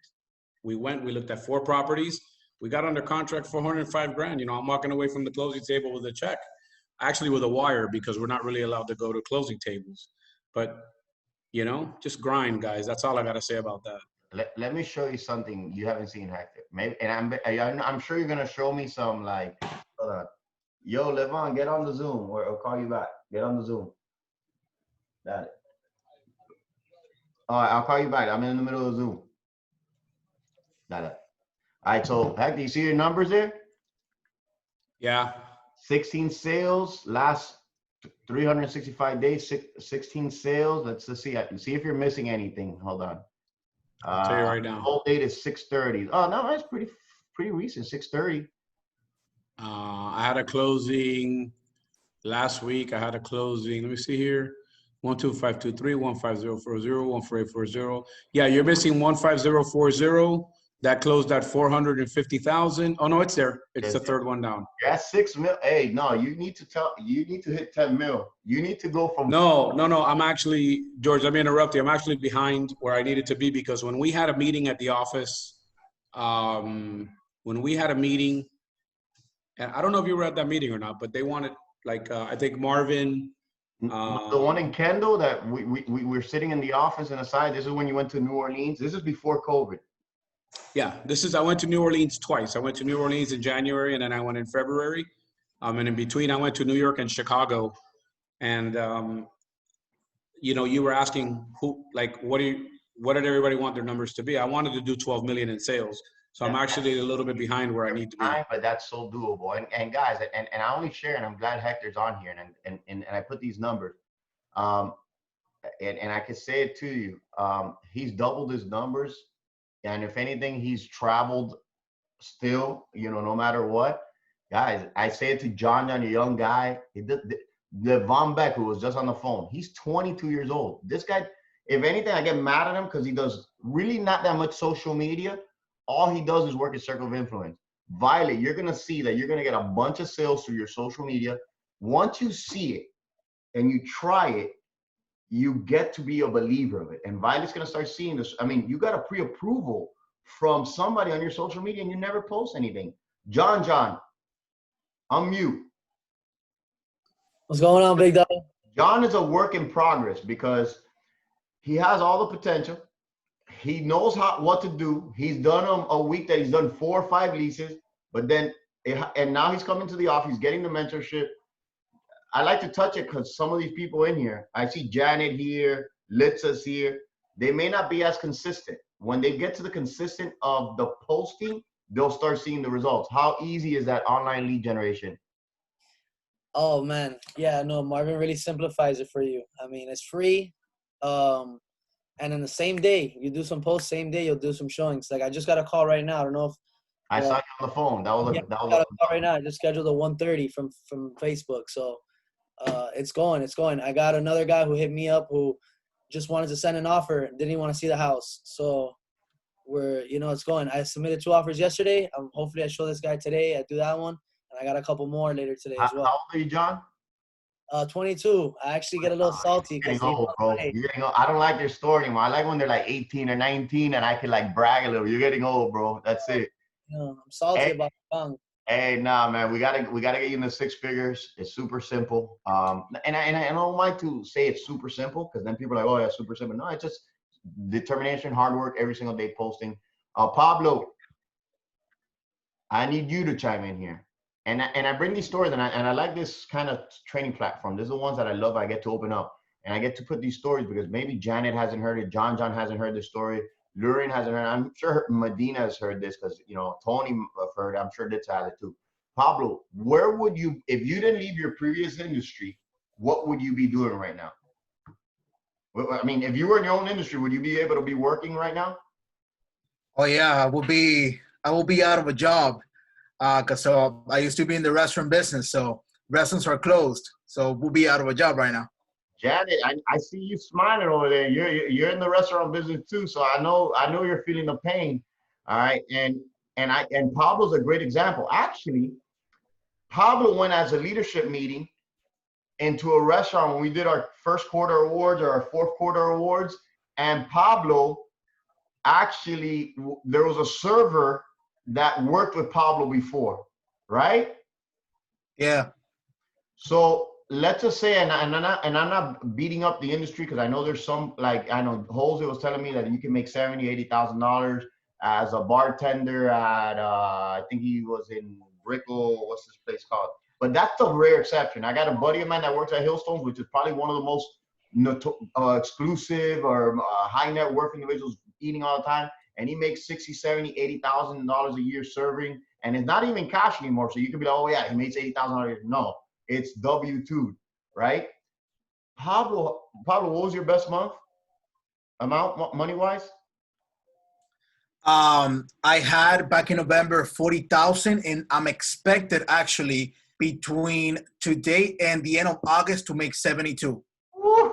We looked at 4 properties. We got under contract for $105,000. You know, I'm walking away from the closing table with a check, actually with a wire, because we're not really allowed to go to closing tables. But, you know, just grind, guys. That's all I got to say about that. Let me show you something you haven't seen, Hector. Maybe, and I'm sure you're gonna show me some, like, hold on. Yo, Levon, get on the Zoom, or I'll call you back. Get on the Zoom. Got it. All right, I'll call you back. I'm in the middle of the Zoom. Got it. All right, so Hector, you see your numbers there? Yeah. 16 sales, last 365 days, 16 sales. Let's see if you're missing anything. Hold on. I'll tell you right now. Whole date is 6:30. Oh no, that's pretty recent. 6:30. I had a closing last week. I had a closing. Let me see here. 12523 15040 14840. Yeah, you're missing 15040. That closed at 450,000. Oh no, it's there. It's the third one down. Yeah, 6 mil. Hey, no, you need to hit 10 mil. You need to go from. No. I'm actually, George, let me interrupt you. I'm actually behind where I needed to be, because when we had a meeting at the office, and I don't know if you were at that meeting or not, but they wanted, like, I think Marvin. The one in Kendall that we were sitting in the office and aside. This is when you went to New Orleans. This is before COVID. Yeah, I went to New Orleans twice. I went to New Orleans in January, and then I went in February. And in between, I went to New York and Chicago. And, you know, you were asking what did everybody want their numbers to be? I wanted to do 12 million in sales. So I'm actually a little bit behind where I need to be. But that's so doable. And guys, and I only share, and I'm glad Hector's on here, and I put these numbers. And I can say it to you. He's doubled his numbers. And if anything, he's traveled still, you know, no matter what. Guys, I say it to John, a young guy. The Von Beck, who was just on the phone, he's 22 years old. This guy, if anything, I get mad at him because he does really not that much social media. All he does is work his circle of influence. Violet, you're going to see that you're going to get a bunch of sales through your social media. Once you see it and you try it, you get to be a believer of it. And Violet's going to start seeing this. I mean, you got a pre-approval from somebody on your social media and you never post anything. John, unmute. What's going on, Big Dog? John is a work in progress because he has all the potential. He knows what to do. He's done a week that he's done 4 or 5 leases, but then, and now he's coming to the office, he's getting the mentorship. I like to touch it because some of these people in here, I see Janet here, Litza's here. They may not be as consistent. When they get to the consistent of the posting, they'll start seeing the results. How easy is that online lead generation? Oh man, yeah, no, Marvin really simplifies it for you. I mean, it's free. And in the same day, you do some posts, same day, you'll do some showings. Like I just got a call right now. I don't know if I saw you on the phone. That was a call right now. I just scheduled a 1:30 from Facebook. So it's going. I got another guy who hit me up who just wanted to send an offer, didn't even want to see the house. So it's going. I submitted 2 offers yesterday. Hopefully I show this guy today. I do that one. And I got a couple more later today as well. How old are you, John? 22. I actually get a little salty. You're getting old, bro. I don't like your story anymore. I like when they're like 18 or 19 and I can like brag a little. You're getting old, bro. That's it. I'm salty about young. Hey, nah, man, we gotta get you into 6 figures. It's super simple. And I don't like to say it's super simple because then people are like, oh yeah, super simple. No, it's just determination, hard work, every single day posting. Pablo, I need you to chime in here. And I bring these stories and I like this kind of training platform. These are the ones that I love. I get to open up and I get to put these stories because maybe Janet hasn't heard it. John hasn't heard this story. Lurian hasn't heard. I'm sure Medina has heard this because, Tony heard. I'm sure Ditz has it too. Pablo, where would you, if you didn't leave your previous industry, what would you be doing right now? I mean, if you were in your own industry, would you be able to be working right now? Oh yeah, I would be I will be out of a job because I used to be in the restaurant business. So restaurants are closed. So we'll be out of a job right now. Janet, I see you smiling over there. You're in the restaurant business too, so I know you're feeling the pain. All right, and Pablo's a great example. Actually, Pablo went as a leadership meeting into a restaurant when we did our first quarter awards or our fourth quarter awards, and Pablo actually, there was a server that worked with Pablo before, right? Yeah. So let's just say, and I'm not beating up the industry because I know there's some, like, I know Jose was telling me that you can make $70,000, $80,000 as a bartender at I think he was in Brickell, what's this place called? But that's a rare exception. I got a buddy of mine that works at Hillstones, which is probably one of the most exclusive or high net worth individuals eating all the time, and he makes $60,000, $70,000, $80,000 a year serving, and it's not even cash anymore. So you could be like, oh yeah, he makes $80,000. No, it's W-2, right? Pablo, what was your best month amount money wise? I had back in November 40,000, and I'm expected actually between today and the end of August to make 72. Woo.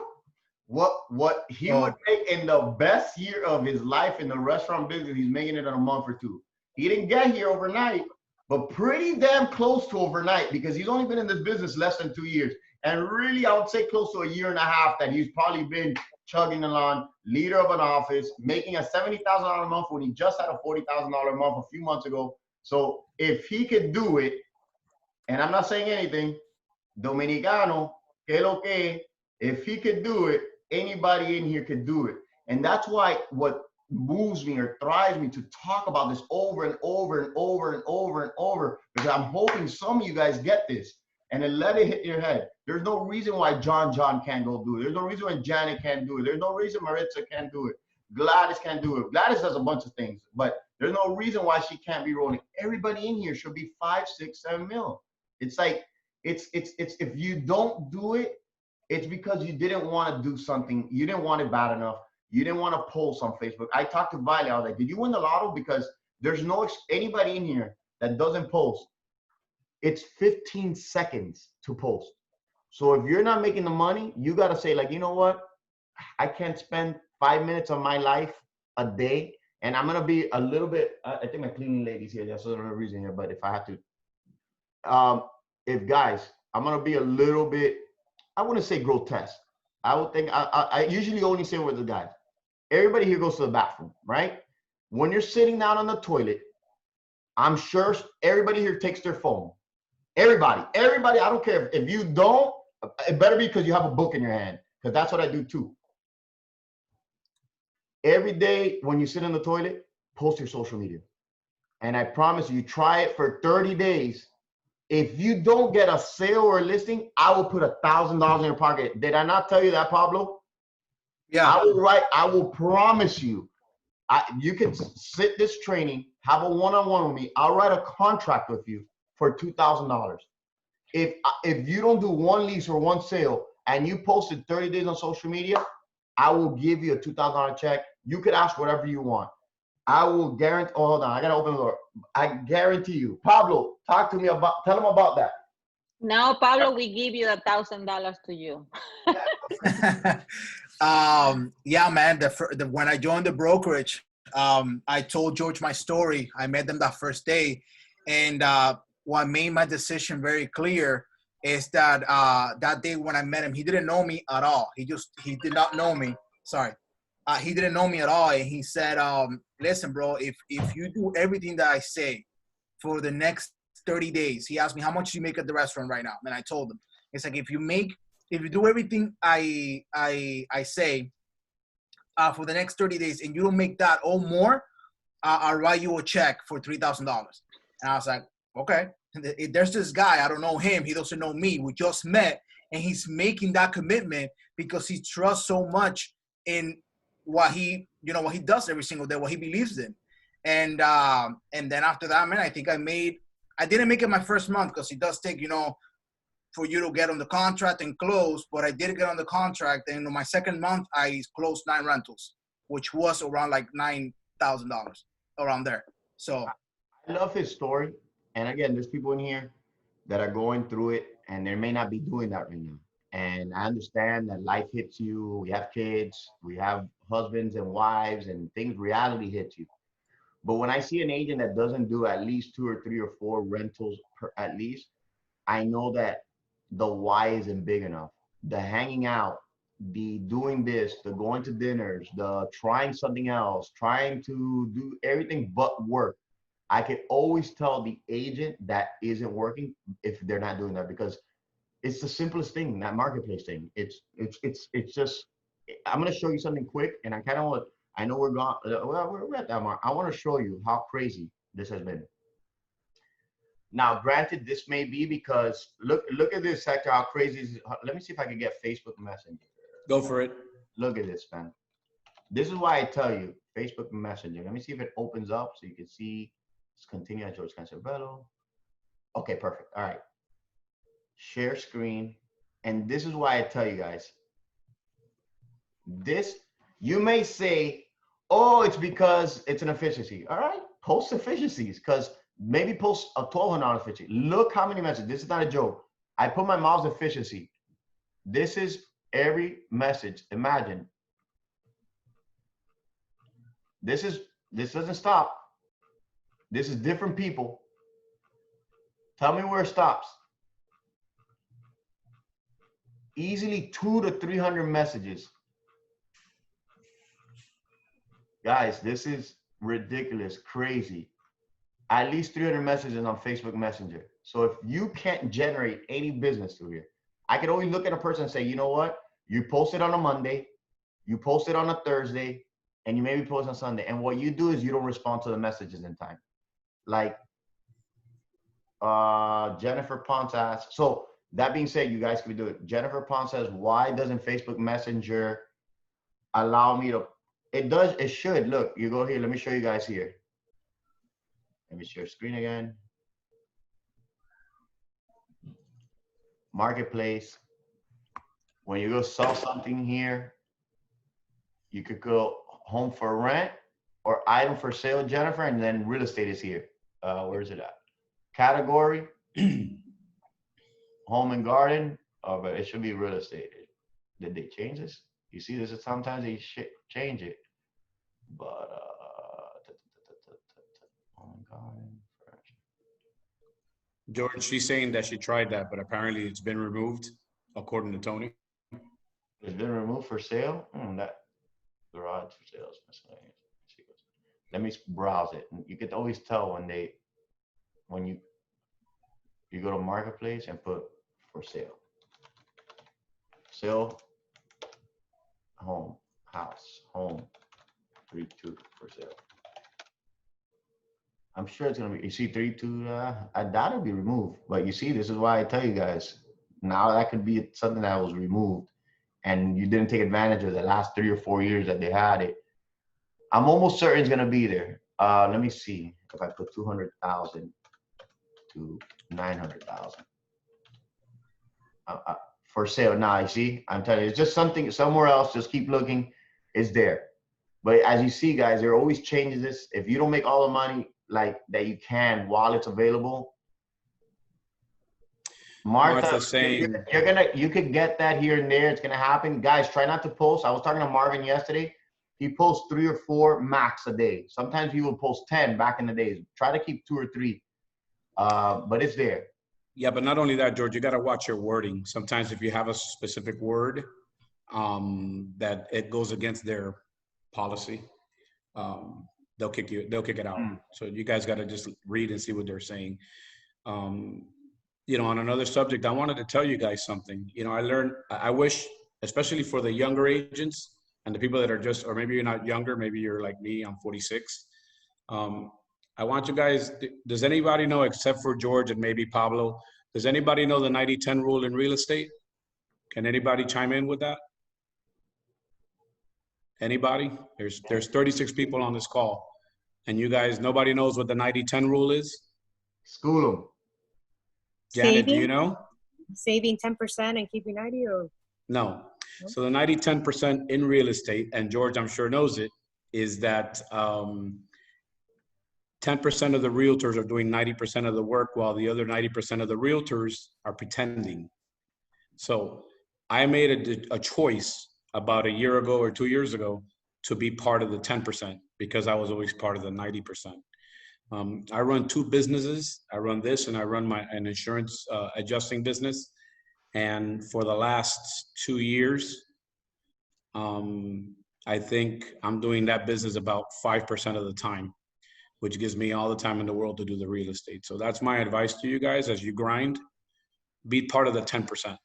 What he would make in the best year of his life in the restaurant business, he's making it in a month or two. He didn't get here overnight, but pretty damn close to overnight because he's only been in this business less than 2 years. And really, I would say close to a year and a half that he's probably been chugging along, leader of an office, making a $70,000 a month when he just had a $40,000 a month a few months ago. So if he could do it, and I'm not saying anything, Dominicano, que lo que, if he could do it, anybody in here could do it. And that's why what moves me or thrives me to talk about this over and over and over and over and over, because I'm hoping some of you guys get this and then let it hit your head. There's no reason why John can't go do it. There's no reason why Janet can't do it. There's no reason Maritza can't do it. Gladys can't do it. Gladys does a bunch of things, but there's no reason why she can't be rolling. Everybody in here should be 5, 6, 7 mil. It's like, it's if you don't do it, it's because you didn't want to do something. You didn't want it bad enough. You didn't want to post on Facebook. I talked to Violet. I was like, did you win the lotto? Because there's no anybody in here that doesn't post. It's 15 seconds to post. So if you're not making the money, you got to say, like, you know what? I can't spend 5 minutes of my life a day. And I'm going to be a little bit, I think my cleaning lady's here. That's another reason here. But if I have to, if guys, I'm going to be a little bit, I wouldn't say grotesque. I would think, I usually only say with the guys. Everybody here goes to the bathroom, right? When you're sitting down on the toilet, I'm sure everybody here takes their phone. Everybody, I don't care. If you don't, it better be because you have a book in your hand, because that's what I do too. Every day when you sit in the toilet, post your social media. And I promise you, try it for 30 days. If you don't get a sale or a listing, I will put $1,000 in your pocket. Did I not tell you that, Pablo? Yeah. I will promise you, you can sit this training, have a one-on-one with me. I'll write a contract with you for $2,000. If you don't do one lease or one sale and you posted 30 days on social media, I will give you a $2,000 check. You could ask whatever you want. I will guarantee. Oh, hold on, I gotta open the door. I guarantee you, Pablo. Tell him about that. Now, Pablo, we give you $1,000 to you. Yeah, man. When I joined the brokerage, I told George my story. I met them that first day, and what made my decision very clear is that that day when I met him, he didn't know me at all. He did not know me. Sorry. He didn't know me at all. And he said, listen, bro, if you do everything that I say for the next 30 days, he asked me, how much do you make at the restaurant right now? And I told him, it's like, if you do everything I say for the next 30 days and you don't make that or more, I'll write you a check for $3,000. And I was like, okay. There's this guy, I don't know him. He doesn't know me. We just met, and he's making that commitment because he trusts so much in what he does every single day, what he believes in. And then after that, man, I think I didn't make it my first month because it does take, for you to get on the contract and close, but I did get on the contract. And in my second month, I closed 9 rentals, which was around like $9,000 around there. So I love his story. And again, there's people in here that are going through it and they may not be doing that right now. And I understand that life hits you. We have kids, we have husbands and wives, and things, reality hits you. But when I see an agent that doesn't do at least 2 or 3 or 4 rentals per at least, I know that the why isn't big enough. The hanging out, the doing this, the going to dinners, the trying something else, trying to do everything but work. I can always tell the agent that isn't working if they're not doing that, because it's the simplest thing, that marketplace thing. It's just, I'm gonna show you something quick, and I kind of want, I know we're gone, well, we're at that mark. I want to show you how crazy this has been. Now, granted, this may be because look at this sector, how crazy is it. Let me see if I can get Facebook Messenger. Go for it. Look at this, man. This is why I tell you, Facebook Messenger. Let me see if it opens up so you can see. Let's continue at George CancioBello. Okay, perfect. All right. Share screen. And this is why I tell you guys, this, you may say, oh, it's because it's an efficiency. All right, post efficiencies, because maybe post a $1,200 efficiency. Look how many messages. This is not a joke. I put my mouse efficiency. This is every message. Imagine. This doesn't stop. This is different people. Tell me where it stops. Easily 200 to 300 messages. Guys, this is ridiculous, crazy. At least 300 messages on Facebook Messenger. So if you can't generate any business through here, I could always look at a person and say, you know what? You posted on a Monday, you posted on a Thursday, and you maybe post on Sunday. And what you do is you don't respond to the messages in time. Like Jennifer Ponce asked. So that being said, you guys can do it. Jennifer Ponce says, why doesn't Facebook Messenger allow me to? It does, it should. Look, you go here, let me show you guys here. Let me share screen again. Marketplace. When you go sell something here, you could go home for rent or item for sale, Jennifer, and then real estate is here. Where is it at? Category, home and garden. Oh, but it should be real estate. Did they change this? You see, this is sometimes they change it. But home and garden. George, she's saying that she tried that, but apparently it's been removed, according to Tony. It's been removed for sale. That garage for sales. Let me browse it. You could always tell when you go to marketplace and put for sale. Sale, home, house, home, 3-2 for sale. I'm sure it's gonna be, you see 3-2, I doubt it'll be removed, but you see, this is why I tell you guys, now that could be something that was removed and you didn't take advantage of the last 3 or 4 years that they had it. I'm almost certain it's gonna be there. Let me see if I put 200,000 to 900,000 for sale. Now you see, I'm telling you, it's just something somewhere else. Just keep looking, it's there. But as you see, guys, there are always changes. This, if you don't make all the money like that you can while it's available. Martha, saying you could get that here and there. It's gonna happen. Guys, try not to post. I was talking to Marvin yesterday. He posts 3 or 4 max a day. Sometimes he will post 10 back in the days. Try to keep 2 or 3. But it's there. Yeah, but not only that, George, you got to watch your wording. Sometimes if you have a specific word that it goes against their policy, they'll kick it out. So you guys got to just read and see what they're saying. You know, on another subject, I wanted to tell you guys something. You know, I wish, especially for the younger agents and the people that are just, or maybe you're not younger, maybe you're like me, I'm 46. I want you guys, does anybody know, except for George and maybe Pablo, does anybody know the 90-10 rule in real estate? Can anybody chime in with that? Anybody? There's 36 people on this call. And you guys, nobody knows what the 90-10 rule is? School them. Janet, do you know? Saving 10% and keeping 90 or? No. So the 90-10% in real estate, and George, I'm sure knows it, is that 10% of the realtors are doing 90% of the work, while the other 90% of the realtors are pretending. So I made a choice about a year ago or 2 years ago to be part of the 10% because I was always part of the 90%. I run 2 businesses. I run this and I run an insurance adjusting business. And for the last 2 years, I think I'm doing that business about 5% of the time, which gives me all the time in the world to do the real estate. So that's my advice to you guys as you grind, be part of the 10%.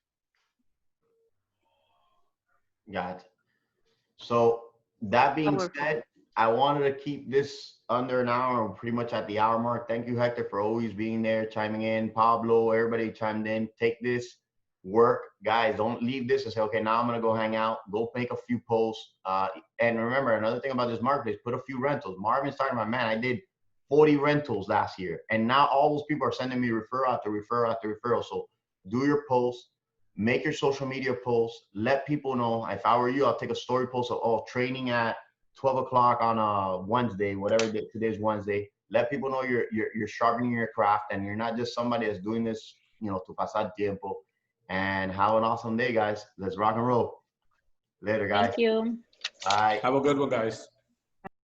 Got it. So that being said, I wanted to keep this under an hour, pretty much at the hour mark. Thank you, Hector, for always being there, chiming in. Pablo, everybody chimed in. Take this work, guys. Don't leave this and say, okay, now I'm gonna go hang out. Go make a few posts. And remember, another thing about this marketplace, put a few rentals. Marvin's talking about, man, I did 40 rentals last year, and now all those people are sending me referral after referral after referral. So do your posts. Make your social media posts. Let people know. If I were you, I'll take a story post of, oh, training at 12 o'clock on a Wednesday, whatever day, today's Wednesday. Let people know you're sharpening your craft and you're not just somebody that's doing this, you know, to pasar tiempo. And have an awesome day, guys. Let's rock and roll. Later, guys. Thank you. Bye. Have a good one, guys.